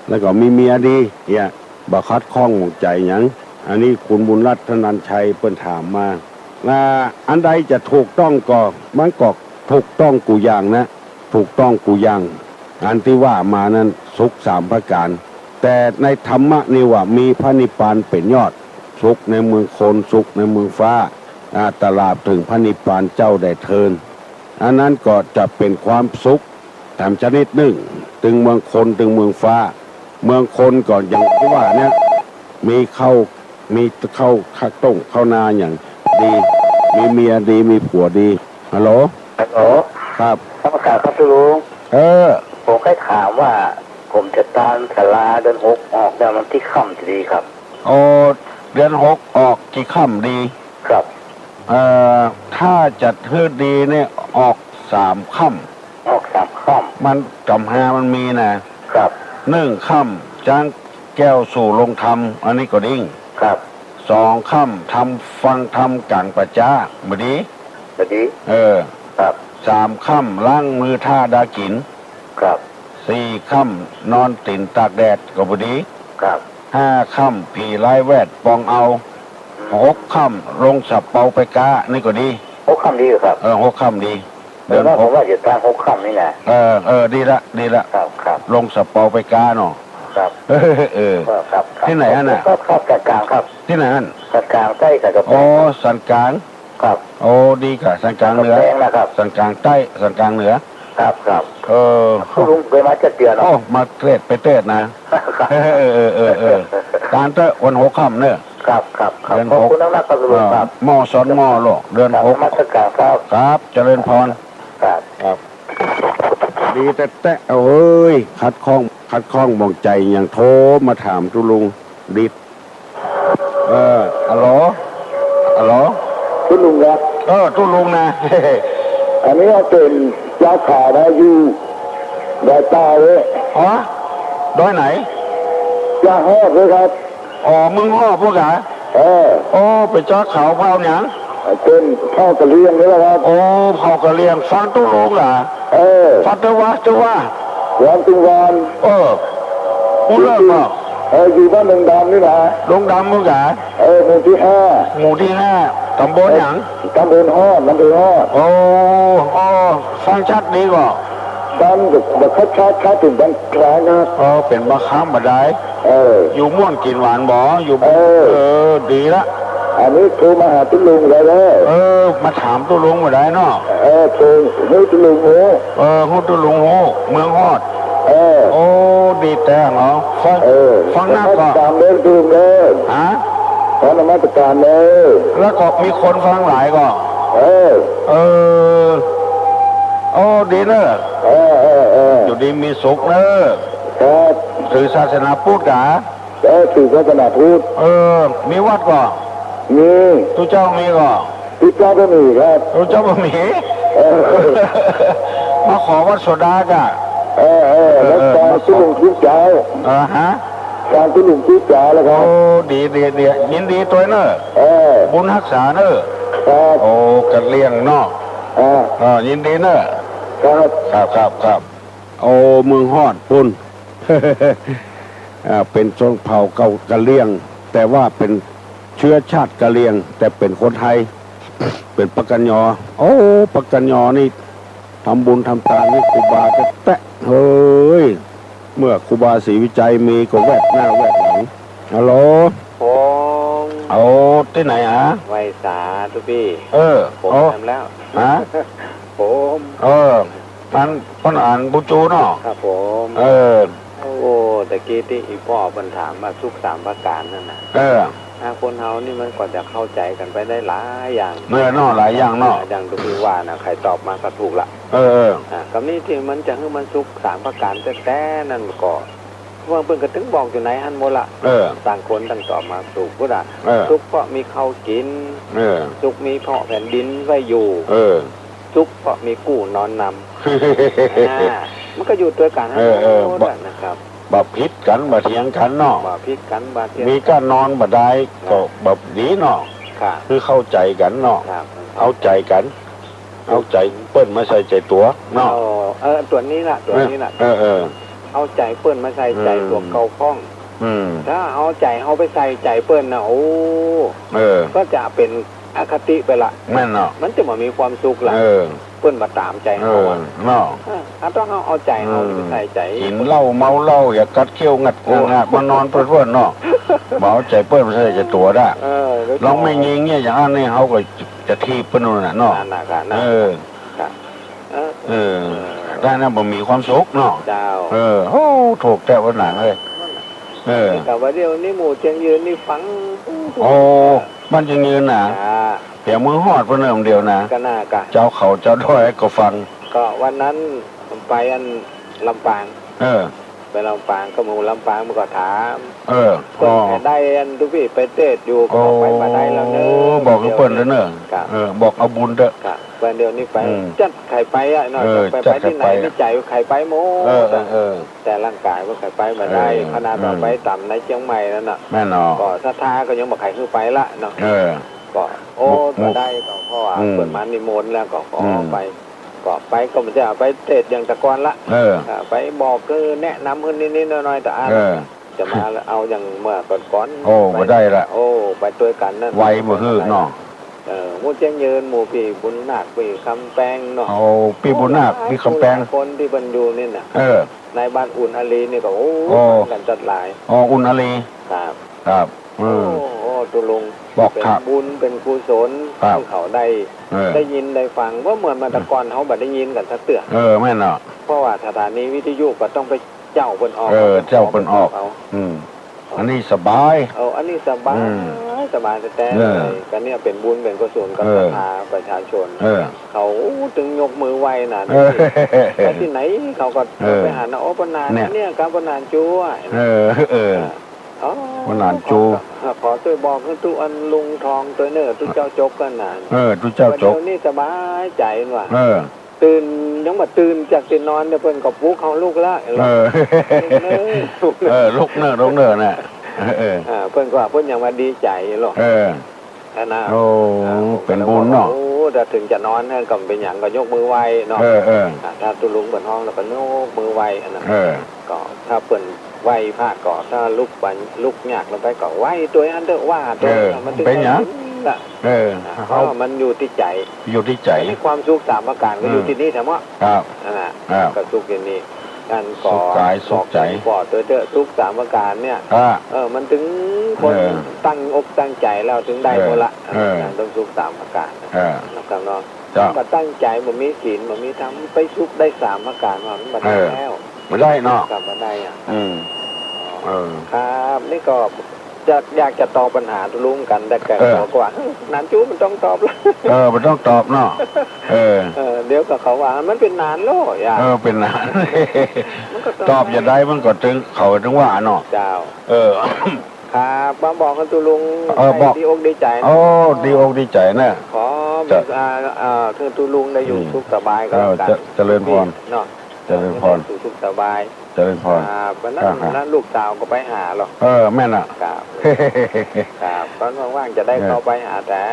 แล้วก็มีเมียดีเนี่ยบ่คัดข้องหมองใจหยังอันนี้คุณบุญรัตนันชัยเปิ้นถามมาอันใดจะถูกต้องก็มันก็ถูกต้องกูอย่างนะถูกต้องกูอย่างอันที่ว่ามานั้นสุขสามประการแต่ในธรรมะนี่ว่ามีพระนิพพานเป็นยอดสุขในเมืองคนสุขในเมืองฟ้าตลาดถึงพระนิพพานเจ้าได้เทินอันนั้นก็จะเป็นความสุขตามชนิดหนึ่งถึงเมืองคนถึงเมืองฟ้าเมืองคนก่อนอย่างที่ว่าเนี่ยมีข้าวต้มข้าวนาอย่างดีมีเมียดีมีผัวดีฮัลโหลครับท่านประกาศครับลุงผมแค่ถามว่าผมจะตามศาลาเดือน6ออกแล้วมันที่ค่ำจะดีครับเดือน6ออกกี่ค่ำดีครับถ้าจัดเทือดีเนี่ยออก3 ค่ำออก3 ค่ำมันกำหามันมีนะครับ1 ค่ำจ้างแก้วสู่ลงธรรมอันนี้ก็ดิ้งครับ2 ค่ำทำฟังธรรมกลางประจ้าบดีครับ3 ค่ำล้างมือท่าดากินครับ4 ค่ำนอนติ่นตากแดดก็บดีครับ5 ค่ำผีไล่แวดปองเอา 6 ค่ำลงสับเปาไปกานี่ก็ดี 6 ค่ำดีครับ6 ค่ำดีเดือนผมว่าจะตั้ง6 ค่ำนี่แหละดีละครับลงสับเปาไปกาเนาะครับครับที่ไหนน่ะครับกลางครับที่ไหนกลางใต้กับสันกลางครับดีกะสันกลางเหนือสันกลางใต้สันกลางเหนือครับคุณลุงเคยมาจะเตือนมาเกรดไปเตดนะการเตะวัน6 ค่ำเนี่ยครับเดือน6น้ำหนักกระสุนครับมอสอนมอโลเดือน6มาสักการครับเจริญพรครับดีแต่เอ้ยคัดข้องมองใจอย่างโทรมาถามตุลุงดิดฮัลโหลตุลุงครับตุลุงนะอันนี้เป็นเจ้าข่าวนะอยู่ดอยตาเลยดอยไหนเจ้าห้อเลยครับมึงห้อพวกอะไปเจ้าข่าวเผาหยังเป็นเผากระเลียงนี่แหละครับเผากระเลียงฟังตุลุงเหรอฟังตัววันตุวันกูเลิกเนาะอยู่บ้านดงดำนี่นะดงดำมึงอะหมู่ที่ 5ตำบลหยังตำบลฮ้ออำเภอฮ้อฟังชัดดีกว่าบ้านแบบชัดถึงบ้านกลางนะเป็นบ้าค้ามบ่ได้อยู่ม่วนกินหวานบ่อยู่ดีละอันนี้โทรมาหาตุลุงเลยมาถามตุลุงบ่ได้เนาะโทรให้ตุลุงโหฮู้ตุลุงโหเมืองฮอดดีแต่เหรอฟังหน้าก่อนตามเดินตุลุงเลยฟังนมัสการเลยแล้วก็มีคนฟังหลายก็ดีเนอะอยู่ดีมีสุขเนอะถือศาสนาพุทธกะถือศาสนาพุทธมีวัดก่อมีทุเจ้ามีก่อทุเจ้าก็มีครับทุเจ้าก็มีมาขอวัดโสดากะแล้วการตุลุงทุกเจ้าการตุลุงทุกเจ้าแล้วครับดียินดีตัวเนอะบุญรักษาเนอะกระเลียงเนาะยินดีเนอะครับเมืองฮอดปุ่นเป็นชนเผ่าเก่ากะเลียงแต่ว่าเป็นเชื้อชาติกะเลียงแต่เป็นคนไทยเป็นปกัญญอปกัญญอนี่ทำบุญทำทานนี่ครูบาจะแตะเฮ้ยเมื่อครูบาศรีวิจัยมีก็แวกหน้าแวกหลังฮัลโหลผมที่ไหนไวสาทุพี่ผมทำแล้วผมท่านอ่านบุจูเนาะครับผมตะกี้ที่อีพ่อมันถามมาสุข3 ประการนั่นนะคนเฮานี่มันก็จะเข้าใจกันไปได้หลายอย่างเนาะหลายอย่างเนาะอย่างทุกว่านะใครตอบมาก็ถูกละคำนี้ที่มันจะให้มันสุข3 ประการแต่นั่นก็ว่าเพิ่งก็ถึงบอกอยู่ไหนอันโมละต่างคนต่างตอบมาถูกพุทธะสุขเพราะมีข้าวกินสุขมีเพาะแผ่นดินไว้อยู่สุขเพราะมีกู้นอนนำมันก็อยู่ตัวกันนะครับบ่พิษกันบ่เถียงกันเนาะบ่พิษกันบ่เถียงมีการนอนบ่ได้ก็แบบดีเนาะคือเข้าใจกันเนาะเอาใจกันเอาใจเปิ้นมาใส่ใจตัวเนาะตัวนี้ล่ะเอาใจเปิ้นมาใส่ใจตัวเกาพ้องถ้าเอาใจเอาไปใส่ใจเปิ้นนะก็จะเป็นอคติไปละแม่นเนาะมันจะมามีความสุขละเปิ้นมาตามใจเขาเนาะต้องเอาใจเอาไปใส่ใจกินเหล้าเมาเหล้าอย่ากัดเขี้ยวงัดงามานอนเพื่อนเนาะบ่เอาใจเปิ้นมาใส่ใจตัวได้ลองไม่ยิงเนี่ยอย่างนี้เขาก็จะทีบเปิ้นนู่นน่ะเนาะได้นะบ่มีความสุขเนาะถูกแต่ว่าหนังเลยแต่ว่าเดี๋ยวนี้หมู่เชียงยืนนี่ฟังบ้านเชียงยืนน่ะเดี๋ยวมือฮอดเพิ่นเดียวนะก็น่ากะเจ้าเขาเจ้าด้อยก็ฟังก็วันนั้นไปอันลำปางไปลำปางก็หมู่ลำปางมันก็ถามก็ได้อันทุกพี่ไปเทศอยู่ก็ไปมาได้แล้วเนอะบอกกับเปิ้นแล้วเนอะบอกเอาบุญเด้อวันเดียวนี้ไปจัดไข่ไปอ่ะหน่อยไปที่ไหนไม่ใจไข่ไปโมแต่ร่างกายว่าไข่ไปมาได้ขนาดเราไปต่ำในเชียงใหม่นั่นน่ะแม่นอก็ศรัทธาก็ยังบอกไข่คือไปละเนาะก็ก็ได้ก็พ่อเปิดมานิมนต์แล้วก็ขอไปก็มันจะไปเทศอย่างตะกอนละไปบอกคือแนะนำคนนิดๆหน่อยๆแต่ จะมาเอาอย่างเมื่อก่อนโอ้ไม่ได้ละโอ้ไปตัวกันนั่นไวบ่ฮื้อเนาะหมู่เจียงยืนหมู่พี่บุญนาคพี่คำแปงเนาะโอ้พี่บุญนาคพี่คำแปงคนที่บรรยูนี่น่ะในบ้านอุ่นอาลีนี่ก็โอ้กันจัดหลายอุ่นอาลีครับครับโอ้ตุลุงบอกเป็นบุญเป็นกุศลที่เขาได้ยินได้ฟังว่าเหมือนมาตะกอนเขาบัดได้ยินกันสักเตือแม่นเนาะเพราะว่าสถานีวิทยุก็ต้องไปเจ้าคนออกเจ้าคนออกอันนี้สบายอันนี้สบายแต่กันเนี่ยเป็นบุญเป็นกุศลกับศรัทธาประชาชนเขาถึงยกมือไหว้น่ะไปที่ไหนเขาก็ไปหาโอปนานเนี่ยการปนานจูปนานจูขอช่วยบอกให้ทุกอันลุงทองตัวเนื้อทุกเจ้าจกกันน่ะทุกเจ้าจกนี่สบายใจว่ะตื่นยังมาตื่นจากที่นอนเนี่ยเพิ่นก็ปลุกเขาลูกละลูกเนื้อน่ะเพิ่นก็ว่าเพิ่นยังมาดีใจหรอกนะโอ้เป็นบุญเนาะโอ้ถ้าถึงจะนอนเนี่ยก็เป็นอย่างก็ยกมือไหว้เนาะถ้าตุลุงบนห้องแล้วก็ยกมือไหว้อันนั้นก็ถ้าเพิ่นไหว้พระก็ถ้าลุกยากลงไปก็ไหว้ตัวอันเด้อว่าตัวมันเป็นหยังเพราะมันอยู่ที่ใจความสุขสามประการก็อยู่ที่นี่แท้มั้งก็สุขอย่างนี้การก่อกายสุขใจก่อตัวเด้อทุกสามประการเนี่ยมันถึงคนตั้งอกตั้งใจแล้วถึงได้หมดละต้องสุขสามประการนะครับเนาะมาตั้งใจมันมีศีลมันมีทำไปสุขได้สามประการมันมาได้แล้วมาได้เนาะกลับมาได้ครับนี่ก็อยากจะตอบปัญหาทุลุงกันแต่แกบอกว่านันจูมันต้องตอบแล้วมันต้องตอบเนาะเดี๋ยวกับเขาว่ามันเป็นนานโลอย่าเป็นนานตอบอย่าได้มันก็ถึงเขาถึงว่าเนาะเจ้าครับมาบอกกันตุลุงดีอกดีใจดีอกดีใจนะขอคือตุลุงได้อยู่สุขสบายก็กันเจริญพรเนาะเจริญพรสุขสบายเจริญพรวันนั้นลูกสาวก็ไปหาหรอกแม่น่ะครับตอนว่างๆจะได้เข้าไปหาแต่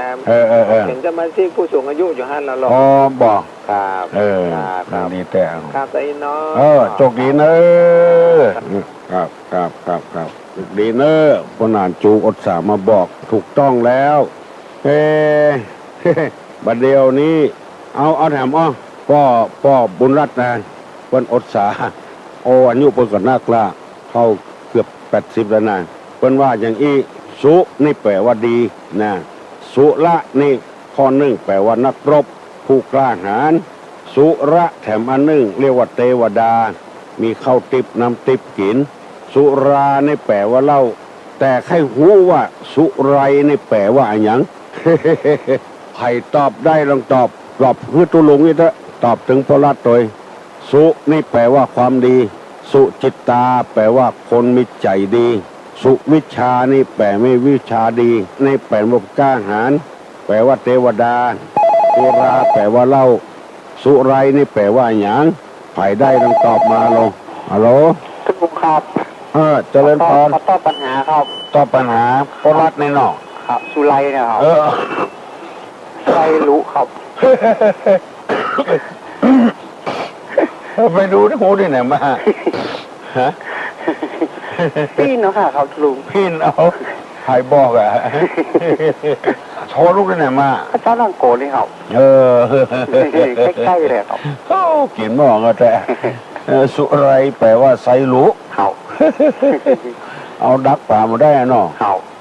เห็นจะมาที่ผู้สูงอายุอยู่ฮั่นแล้วหรอกบอกครับดีแต่ครับไอ้น้องโชคดีเนอะครับดีเนอะปนานจูอดสามาบอกถูกต้องแล้วบัดเดียวนี้เอาแถมพ่อบุญรัตน์นะเพิ่นอดสาอายุเพิ่นก็นักละเข้าเกือบ80แล้วนะเพิ่นว่าอย่างอีสุนี่แปลว่าดีนะสุละนี่ข้อหนึ่งแปลว่านักรบผู้กล้าหาญสุระแถมอันหนึ่งเรียกว่าเทวดามีข้าวติบน้ำติบกินสุรานี่แปลว่าเหล้าแต่ใครหูว่าสุไรนี่แปลว่าอะไรหยังใครตอบได้ลองตอบคือตุลุงนี่เถอะตอบถึงพระรัตน์โดยสุนี่แปลว่าความดีสุจิตตาแปลว่าคนมีใจดีสุวิชานี่แปลไม่วิชาดีนี่แปลว่ากล้าหาญแปลว่าเทวดาสุราแปลว่าเหล้าสุไรนี่แปลว่าหยังใครได้ลองตอบมาลงฮัลโหลทุกคนครับเจริญพรตอบปัญหาครับตอบปัญหาพระรัตน์ในนอกครับสุไรเนี่ยครับไรรู้ครับไปดูที่หูที่ไหนมาพี่เนาะค่ะเขาลุงพี่เอาหายบอกโชว์ลูกที่ไหนมาเจ้าลังโกนี่ครับใกล้ๆเลยครับกินหม้อก็แต่สุไรแปลว่าไซรู้เอาดักป่ามาได้เนาะ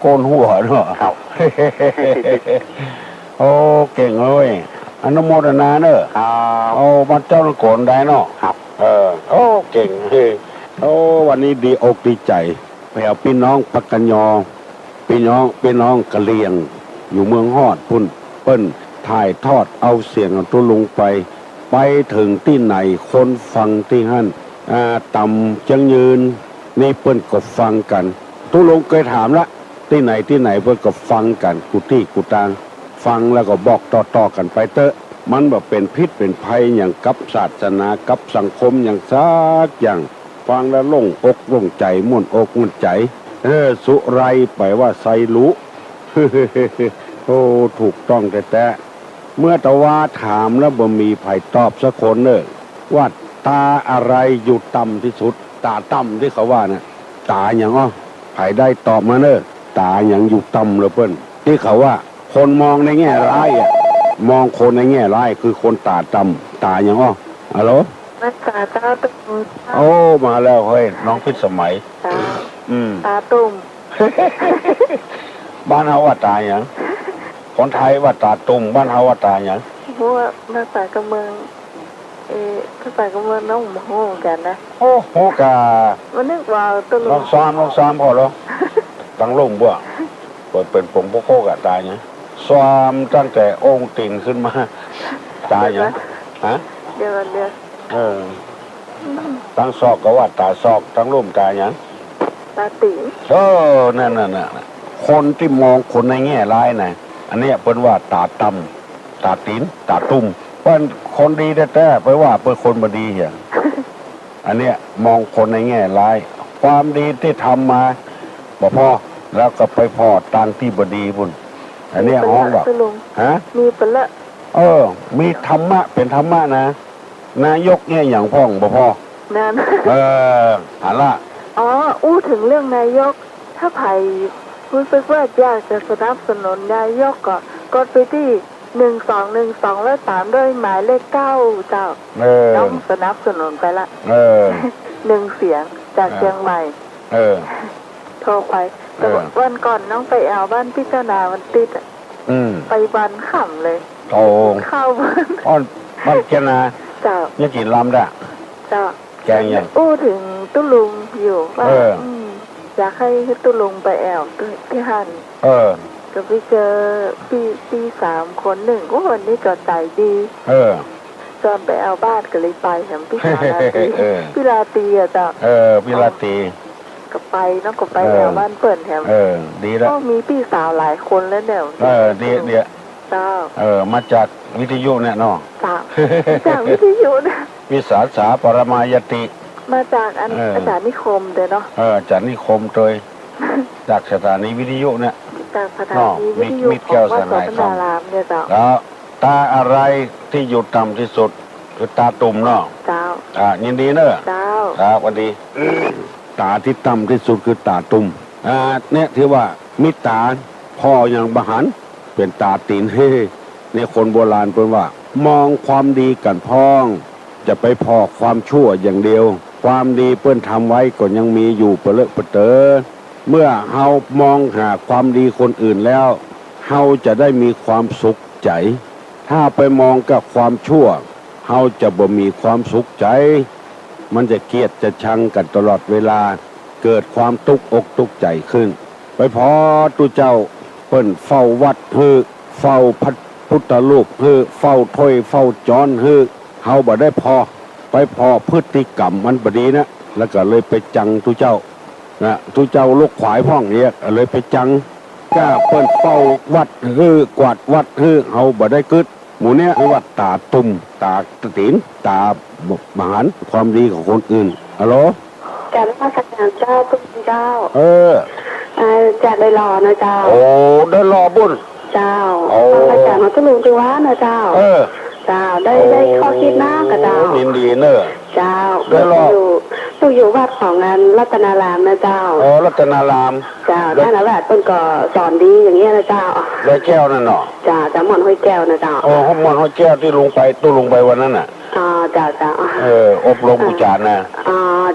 โกนหัวเนาะโอ้เก่งเลยอนุโมทนาเนอะเอามาเจ้าโกนได้เนาะโอ้เก่งวันนี้ดีอกดีใจไปเอาพี่น้องปักกันยอพี่น้องกะเหรี่ยงอยู่เมืองฮอดพุ่นเปิ้นถ่ายทอดเอาเสียงตุลุงไปถึงที่ไหนคนฟังที่หั่นต่ำจังยืนนี่เปิ้นก็ฟังกันตุลุงเคยถามละที่ไหนเปิ้นก็ฟังกันกุฏิกุตางฟังแล้วก็บอกต่อกันไปเตอะมันแบบเป็นพิษเป็นภัยอย่างกับศาสนากับสังคมอย่างซักอย่างฟังแล้วโล่งอกโล่งใจม่วนอกม่วนใจสุไรแปลว่าไซรู้โอ้ถูกต้องแต่เมื่อตะว่าถามแล้วบ่มีไผตอบสักคนว่าตาอะไรอยู่ต่ำที่สุดตาต่ำที่เขาว่านะ ตาอย่างอ้อไผได้ตอบมาเนอะตาอย่างอยู่ต่ำเลยเปิ้นที่เขาว่าคนมองในแง่ร้ายอ่ะมองคนในแง่ร้ายคือคนตาต่ำตาอย่างอ้อฮัลโหลนักตาเจ้าตุ้มโอ้มาแล้วเฮ้ยน้องพิษสมัยตาตุ้ม บ้านเฮาว่าตาอย่างคนไทยว่าตาตุ่มบ้านเฮาว่าตาอย่างเพราะว่าภาษากำเมืองภาษากำเมืองน้องโมโหกันนะโอ้โหกะวันนึกว่าตลุลองซ้อมพอแล้วตั้งลงบ่เปิดเป็นผงโปโคกะตายเนี่ยซ้อมตั้งแต่องค์ติ่งขึ้นมาตายเนี่ยฮะเดี๋ยวตั้งซอกก็ว่าตาซอกตั้งร่มตายเนี่ยตาติ๋งนั่นคนที่มองคนในแง่ร้ายน่ะอันนี้เป็นว่าตาต่ำตาติ๋นตาตุ่มเป็นคนดีแท้ๆไปว่าเป็นคนบดีอย่างอันเนี้ยมองคนในแง่ร้ายความดีที่ทำมาบ่พอแล้วก็ไปพอตังที่บดีบุญอันเนี้ยห้องแบบฮะมีเปละมีธรรมะเป็นธรรมะนะนายกเนี่ยอย่างพ่องบ่พอนั่นหันละอู้ถึงเรื่องนายกถ้าไผ่รู้สึกว่าอยากจะสนับสนุนนายกก็ไปที่1212แล้วตามด้วยหมายเลข9เจ้าน้องสนับสนุนไปละ1เสียงจากเชียงใหม่โทรไปแต่วันก่อนน้องไปเอาบ้านพิจารณาวันติดไปบันขำเลยเข้าบ้านเจนาเจ้าเนี่ยกินลำได้เจ้าแกงยังอู้ถึงตุ้ลุงอยู่ว่าอยากให้ตุ้ลุงไปแอวที่หันก็ไปเจอปี3 คน1ก็วันนี้ก็ใจดีจอนไปเอาบ้านก็เลยไปแถมพี่ลาตีพี่ลาตีอ่ะจ้ะพี่ลาตีก็ไปน้องก็ไปแถวบ้านเปิ่นแถมดีแล้วก็มีพี่สาวหลายคนแล้วเนี่ยดีเจ้ามาจากวิทยุเนี่ยเนาะจากวิทยุเนี่ยวิสาสาปรมายติมาจากอาจารย์นิคมเด้อเนาะอาจารย์นิคมโดยจากสถานีวิทยุเนี่ยจากสถานีวิทยุของวัดศรีนารามเนี่ยเจ้าแล้วตาอะไรที่อยู่ต่ำที่สุดคือตาตุ่มเนาะเจ้ายินดีเนอะเจ้าครับสวัสดีตาที่ต่ำที่สุดคือตาตุ่มเนี่ยที่ว่ามิตาพ่ออย่างบหันเป็นตาตีนเฮ่เนี่ยคนโบราณเป็นว่ามองความดีกันพ้องจะไปพอความชั่วอย่างเดียวความดีเปิ้นทำไว้ก็ยังมีอยู่เปรอะเปเตอเมื่อเฮามองหาความดีคนอื่นแล้วเฮาจะได้มีความสุขใจถ้าไปมองกับความชั่วเฮาจะบ่มีความสุขใจมันจะเกลียดจะชังกันตลอดเวลาเกิดความทุกข์อกทุกข์ใจขึ้นไปพอตุเจ้าเปิ้นเฝ้าวัดเฝ้าพัดพุทธรูปเฝ้าถ้วยเฝ้าจอนเฮาบ่ได้พอไปพอพฤติกรรมมันบ่ดีนะแล้วก็เลยไปจังตุเจ้าตุเจ้าลูกขวายพ่องเนี่ยเลยไปจังก้าเปิ้นเฝ้าวัดกวาดวัดเฮาบ่ได้กึดหมู่เนี้ยคือว่าตาตุ่มตาตีนตาบหันความดีของคนอื่นฮัลโหลจากพระสักการเจ้าตุ้มเจ้าจากได้รอนะเจ้าโอ้ได้รอบุญเจ้าพระสักการมาตุลุงจังหวะนะเจ้าเจ้าได้ข้อคิดนะกับเจ้ายินดีเนอะเจ้าได้รออยู่วัดของงานรัตนารามนะเจ้ารัตนารามเจ้าท่านอาจารย์เพิ่นก็สอนดีอย่างเงี้ยนะเจ้าได้แก้วนั่นเนาะจ้าหม่อนห้อยแก้วนะเจ้าหม่อนห้อยแก้วที่ลงไปตู้ลงไปวันนั้นน่ะจ้าอบรมบูชานะ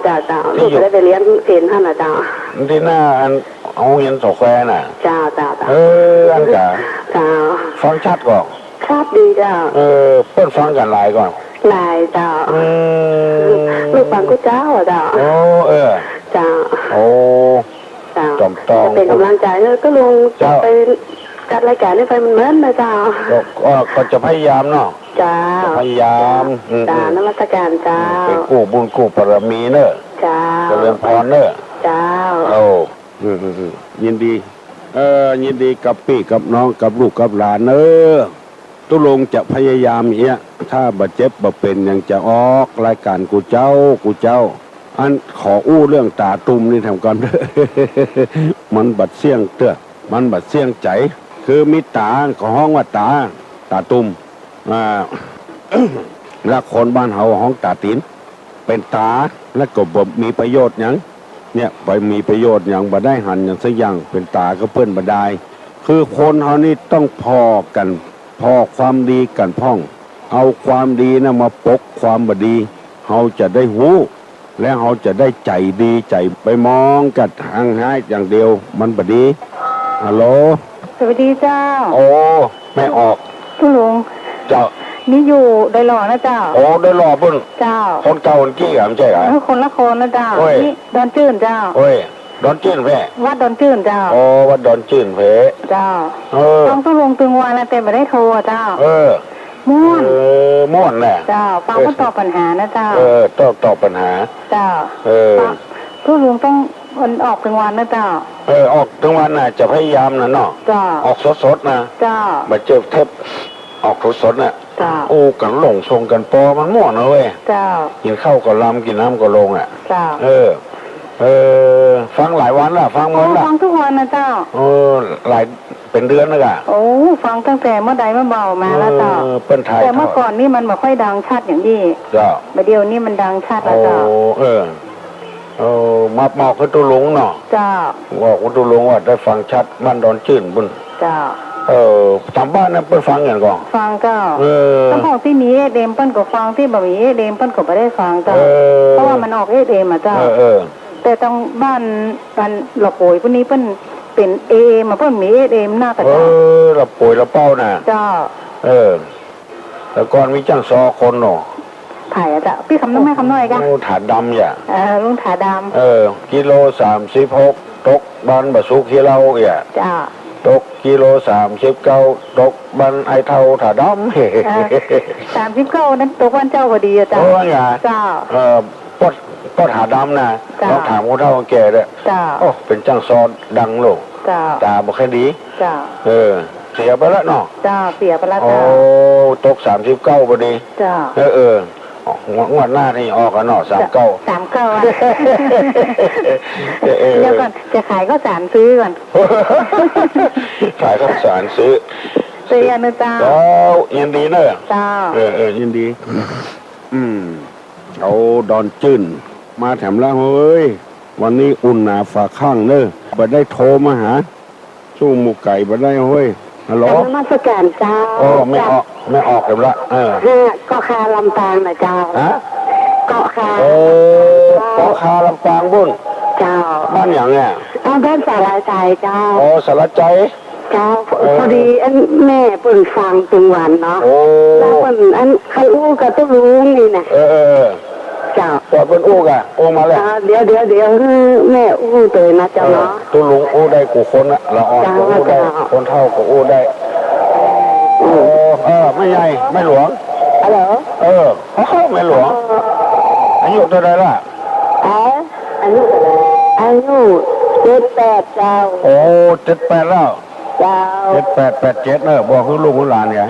จ้าลูกได้ไปเลี้ยงเพนท่านนะเจ้าที่หน้าเอาเงินโสแควน่ะจ้าอันจ้าฟังชัดก่อนชัดดีจ้าเพิ่นฟังกันหลายก่อนหลายจ้าลูกฟังกูเจ้าจ้าจ้าจ้าจอมตองเป็นกำลังใจเลยก็ลุงจะไปจัดรายการนี้ไปมันเหมือนนะจ้าก็จะพยายามเนาะจ้าพยายามจ้านมัสการจ้าเป็นกู้บุญกู้บารมีเนอะจ้าเจริญพรเนอะจ้ายินดียินดีกับพี่กับน้องกับลูกกับหลานเนอะตุลงจะพยายามถ้าบาดเจ็บบาเป็นยังจะออกรายการกูเจ้าอันขออู้เรื่องตาตุ่มนี่ทำกันมันบัดเสี่ยงมันบัดเสี่ยงใจคือมีตาของห้องว่าตาตุ่มและคนบ้านเฮาห้องตาตีนเป็นตาและก็บ่มีประโยชน์หยัง เนี่ยไปมีประโยชน์อย่างบ่ได้หันอย่างสักอย่างเป็นตาก็เปิ้นบ่ได้คือคนเฮานี่ต้องพอกันพอความดีกันพ่องเอาความดีนะมาปกความบ่ดีเฮาจะได้หู้และเฮาจะได้ใจดีใจไปมองกัดทางหายอย่างเดียวมันบ่ดีฮัลโหลสวัสดีเจ้าโอ้ไม่ออกคุณลุงเจ้านี่อยู่ได้หล่อนะเจ้าโอ้ได้หล่อปุ่นเจ้าคนเก่าคนกี้ไม่ใช่เหรอคนละคนนะเจ้านี่ดอนจื้นเจ้าโอ้ยดอนจื้นแพ่วัดดอนจื้นเจ้าโอ้วัดดอนจื้นแพ่เจ้าต้องลงตึงวันแล้วเต็มไปได้โทรเจ้าม่วนม่วนแหละเจ้าฟังก็ตอบปัญหานะเจ้าตอบปัญหาเจ้าทุกลุงต้องออกตึงวันนะเจ้าออกตึงวันน่ะจะพยายามนะเนาะเจ้าออกสดๆนะเจ้ามาเจอเทปออกสดๆน่ะโอ้กันหลงชงกันปอมันม่วนนะเว้ยเจ้ากินข้าวก็ลำกินน้ำก็ลงอ่ะเจ้าฟังหลายวันละฟังวันละฟังทุกวันนะเจ้าหลายเป็นเดือนแล้วกะโอ้ฟังตั้งแต่เมื่อใดเมื่อเบามาแล้วเจ้าเป็นไทยแต่เมื่อก่อนนี่มันไม่ค่อยดังชัดอย่างนี้เจ้าเดี๋ยวนี้มันดังชัดแล้วเจ้ามาบอกคุณตุลุงเนาะเจ้าบอกคุณตุลุงว่าได้ฟังชัดบ้านดอนจื้นบุญเจ้าตามบ้านนั้นเปิ้นฟังอย่างก่อนฟังเจ้าต้องของที่มีเดมเปิ้นก็ฟังที่บ่มีเดมเปิ้นก็ไม่ได้ฟังเจ้าเพราะว่ามันออกเดมอ่ะเจ้าแต่ต้องบ้านหลับป่วยพวกนี้เปิ้นเป็นมาเปิ้นมีเดมหน้ากระจายหลับป่วยหลับเป้าน่ะเจ้าแต่ก่อนมีจ้างซอคนเนาะถ่ายอ่ะจ้ะพี่คำน้ำไม่คำน้อยกันถาดดำอย่าลุงถาดำกิโล36ตกบันบะสุกิโลอย่าจ้าตกกิโล39ตกบันไอเท่าถาดำ39นั้นตกวันเจ้าพอดีอ่ะจ้าเจ้าก็ถาดำนะต้องถามคนเฒ่าคนแก่เลยโอ้เป็นจ้างซอนดังโลกตาบ่ค่อยดีเสียไปแล้วเนาะเสียไปแล้วโอ้ตก39พอดีงวดหน้านี่ออกกันเนาะ39เดี๋ยวก่อนจะขายก็สารซื้อก่อนขายก็สารซื้อเสียนะเจ้ายินดีเนอะเจ้ายินดีเอาดอนจื้นมาแถมแล้วเฮ้ยวันนี้อุ่นหนาฝากข้างเนอะบ่ได้โทรมาหาสู้หมูไก่บ่ได้เฮ้ยฮัลโหลมาสแกนเจ้าไม่ออกเดี๋ยวละเกาะคาลำปางนะเจ้าเกาะคาเกาะคาลำปางบุญเจ้าบ้านอย่างเนี่ยบ้านสารใจเจ้าสารใจเจ้าพอดีแม่เปิ่นฟังตึงวันเนาะแล้วเปิ่นใครอู้กับตุ้ลุงนี่นะเจ้าเปิ่นอู้กะอู้มาแล้วเดี๋ยวแม่อู้เตยนะเจ้าเนาะตุ้ลุงอู้ได้กูคนละละอ่อนอู้ได้คนเท่าก็อู้ได้ไม่ใหญ่ไม่หลวงเหรอไม่หลวงอายุเท่าไรล่ะอายุ78เจ้าโอ้78แล้วเจ้า78 87เนอะบอกคือลูกหลานเนี่ย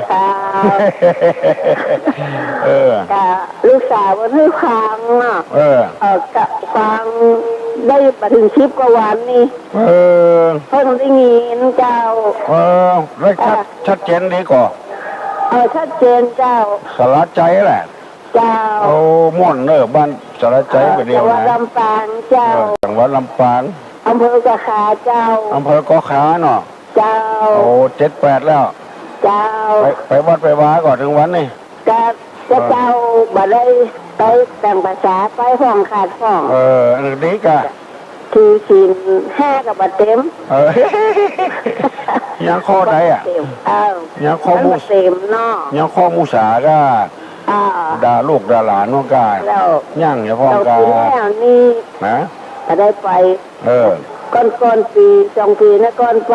ลูกสาวมันให้ฟังกับฟังได้มาถึงชิปกว่าวันนี่เพิ่งได้ยินเจ้าได้ชัดเจนดีกว่าชัดเจนเจ้าสารใจแหละเจ้าม่วนเนอะบ้านสารใจไปเดียวนะลำปางเจ้าจังหวัดลำปางอำเภอกะขาเจ้าอำเภอกะขาเนาะเจ้า78แล้วเจ้าไปวัดไปว้าก่อนถึงวันนี่จะเจ้าบ่ได้ไปแต่งภาษาไปห้องขาดห้องนี้กะคือศีล5กับบ่เต็มยังข้อใดอ่ะยังข้อมูเต็มเนาะยังข้อมูสาก็ด่าลูกด่าหลานน้องกายย่างอย่าพ่อกาแล้วนี่นะจะได้ไปก่อนปี2ปีนะก่อนไป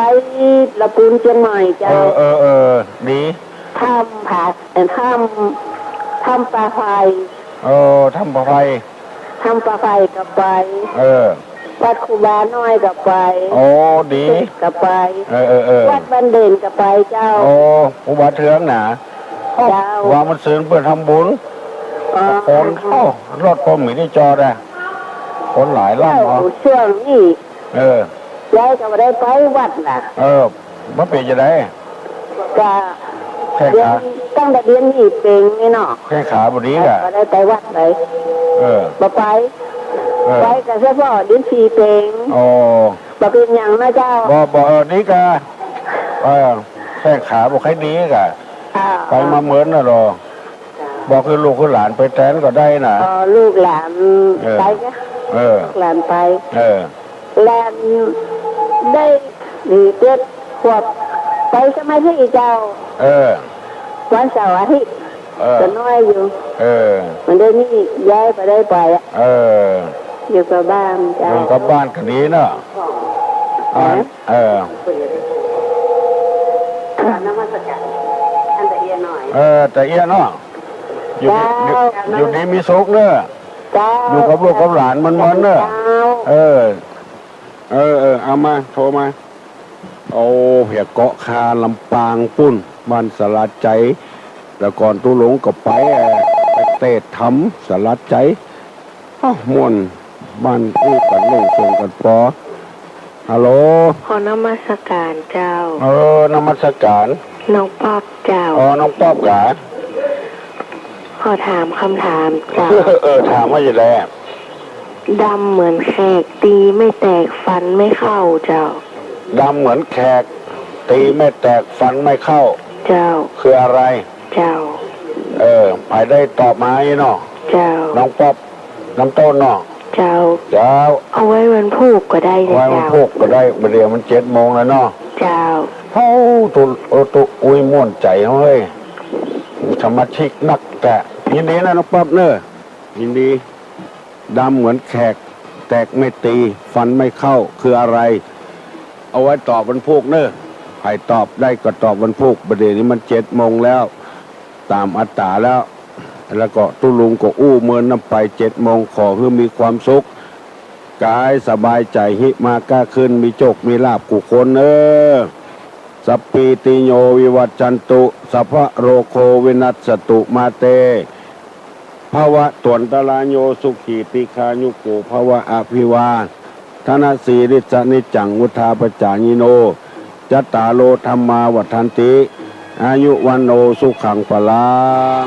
ละปูนเชียงใหม่เจ้าดีทำปลาไฟทำปลาไฟทำปลาไฟกับไปวัดครูบาน้อยกับไปดีกับไปวัดบันเด่นกับไปเจ้าครูบาเทืองหนาเจ้าว่ามันซื้อเพื่อทำบุญคนรถผมมีได้จอดอะคนหลายล่ำช่วงนี้ยายก็ไม่ได้ไปวัดน่ะมันเป็นจะได้ก็ตั้งแต่เดือนนี้เป็นนี่เนาะแค่ขาบดีกะไม่ได้ไปวัดเลยมาไป ไว้กับเจ้าพ่อลิ้นปีเป่งอ๋อบ่เป็นอย่างนะเจ้าบ่นี่กะแค่ขาบอกให้ดีกะไปมาเหมือนน่ะหรอบอกคือลูกคือหลานไปแทนก็ได้น่ะลูกหลานไปนะหลานไปหลานได้หรือเจ็ดขวบไปสมัยที่เจ้าวันเสาร์อาทิตย์จะน้อยอยู่มันได้นี่ย้ายไปได้ไปอยู่กับบ้านเจ้าอยู่กับบ้านกันนี้เนาะน้ำมันสกัดอันตะเอียหน่อยแต่เอียเนาะอยู่นี้มีสุกเนอะอยู่กับลูกกับหลานมันเนอะเอามาโทรมาเอาเพียเกาะคาลำปางปุ้นบ้านสลัดใจแล้วก่อนตู้หลงก็ไปเตะทำสลัดใจม่วนบ้านกู้กันลงส่งกันปอฮัลโหลขอนมัสการเจ้านมัสการน้องป๊อบเจ้าน้องป๊อบกะขอถามคำถามเจ้าถามว่าจะไรดำเหมือนแขกตีไม่แตกฟันไม่เข้าเจ้าดำเหมือนแขกตีไม่แตกฟันไม่เข้าเจ้าคืออะไรเจ้าไปได้ตอบมาเนาะเจ้าน้องป๊อบน้ำต้นเนาะเจ้าเอาไว้วันพูกก็ได้ไว้วันพูกก็ได้เดี๋ยวมัน7 โมงแล้วเนาะเจ้าตุอุ้ยม่วนใจเฮ้ยธรรมชิกนักแต่ยินดีนะน้องป๊อบเนอะยินดีดำเหมือนแขกแตกไม่ตีฟันไม่เข้าคืออะไรเอาไว้ตอบวันพูกเนอะใครตอบได้ก็ตอบวันพูกประเดี๋ยวนี้มัน7 โมงแล้วตามอัตตาแล้วก็ตุลุงก็อู้เมินน้ำไป7 โมงขอเพื่อมีความสุขกายสบายใจหิมาก้าขึ้นมีโจกมีลาบกุคนสัพปีติโยวิวัจจันตุสัพพะโรโควินัสสตุมาเตภวะตวนตลาโยสุขีติคายุโกภวะอภิวาธนาสีริสนิจังวุธาปจายิโนจัตตาโลธรรมาวัฏันติอายุวันโนสุขังพลัง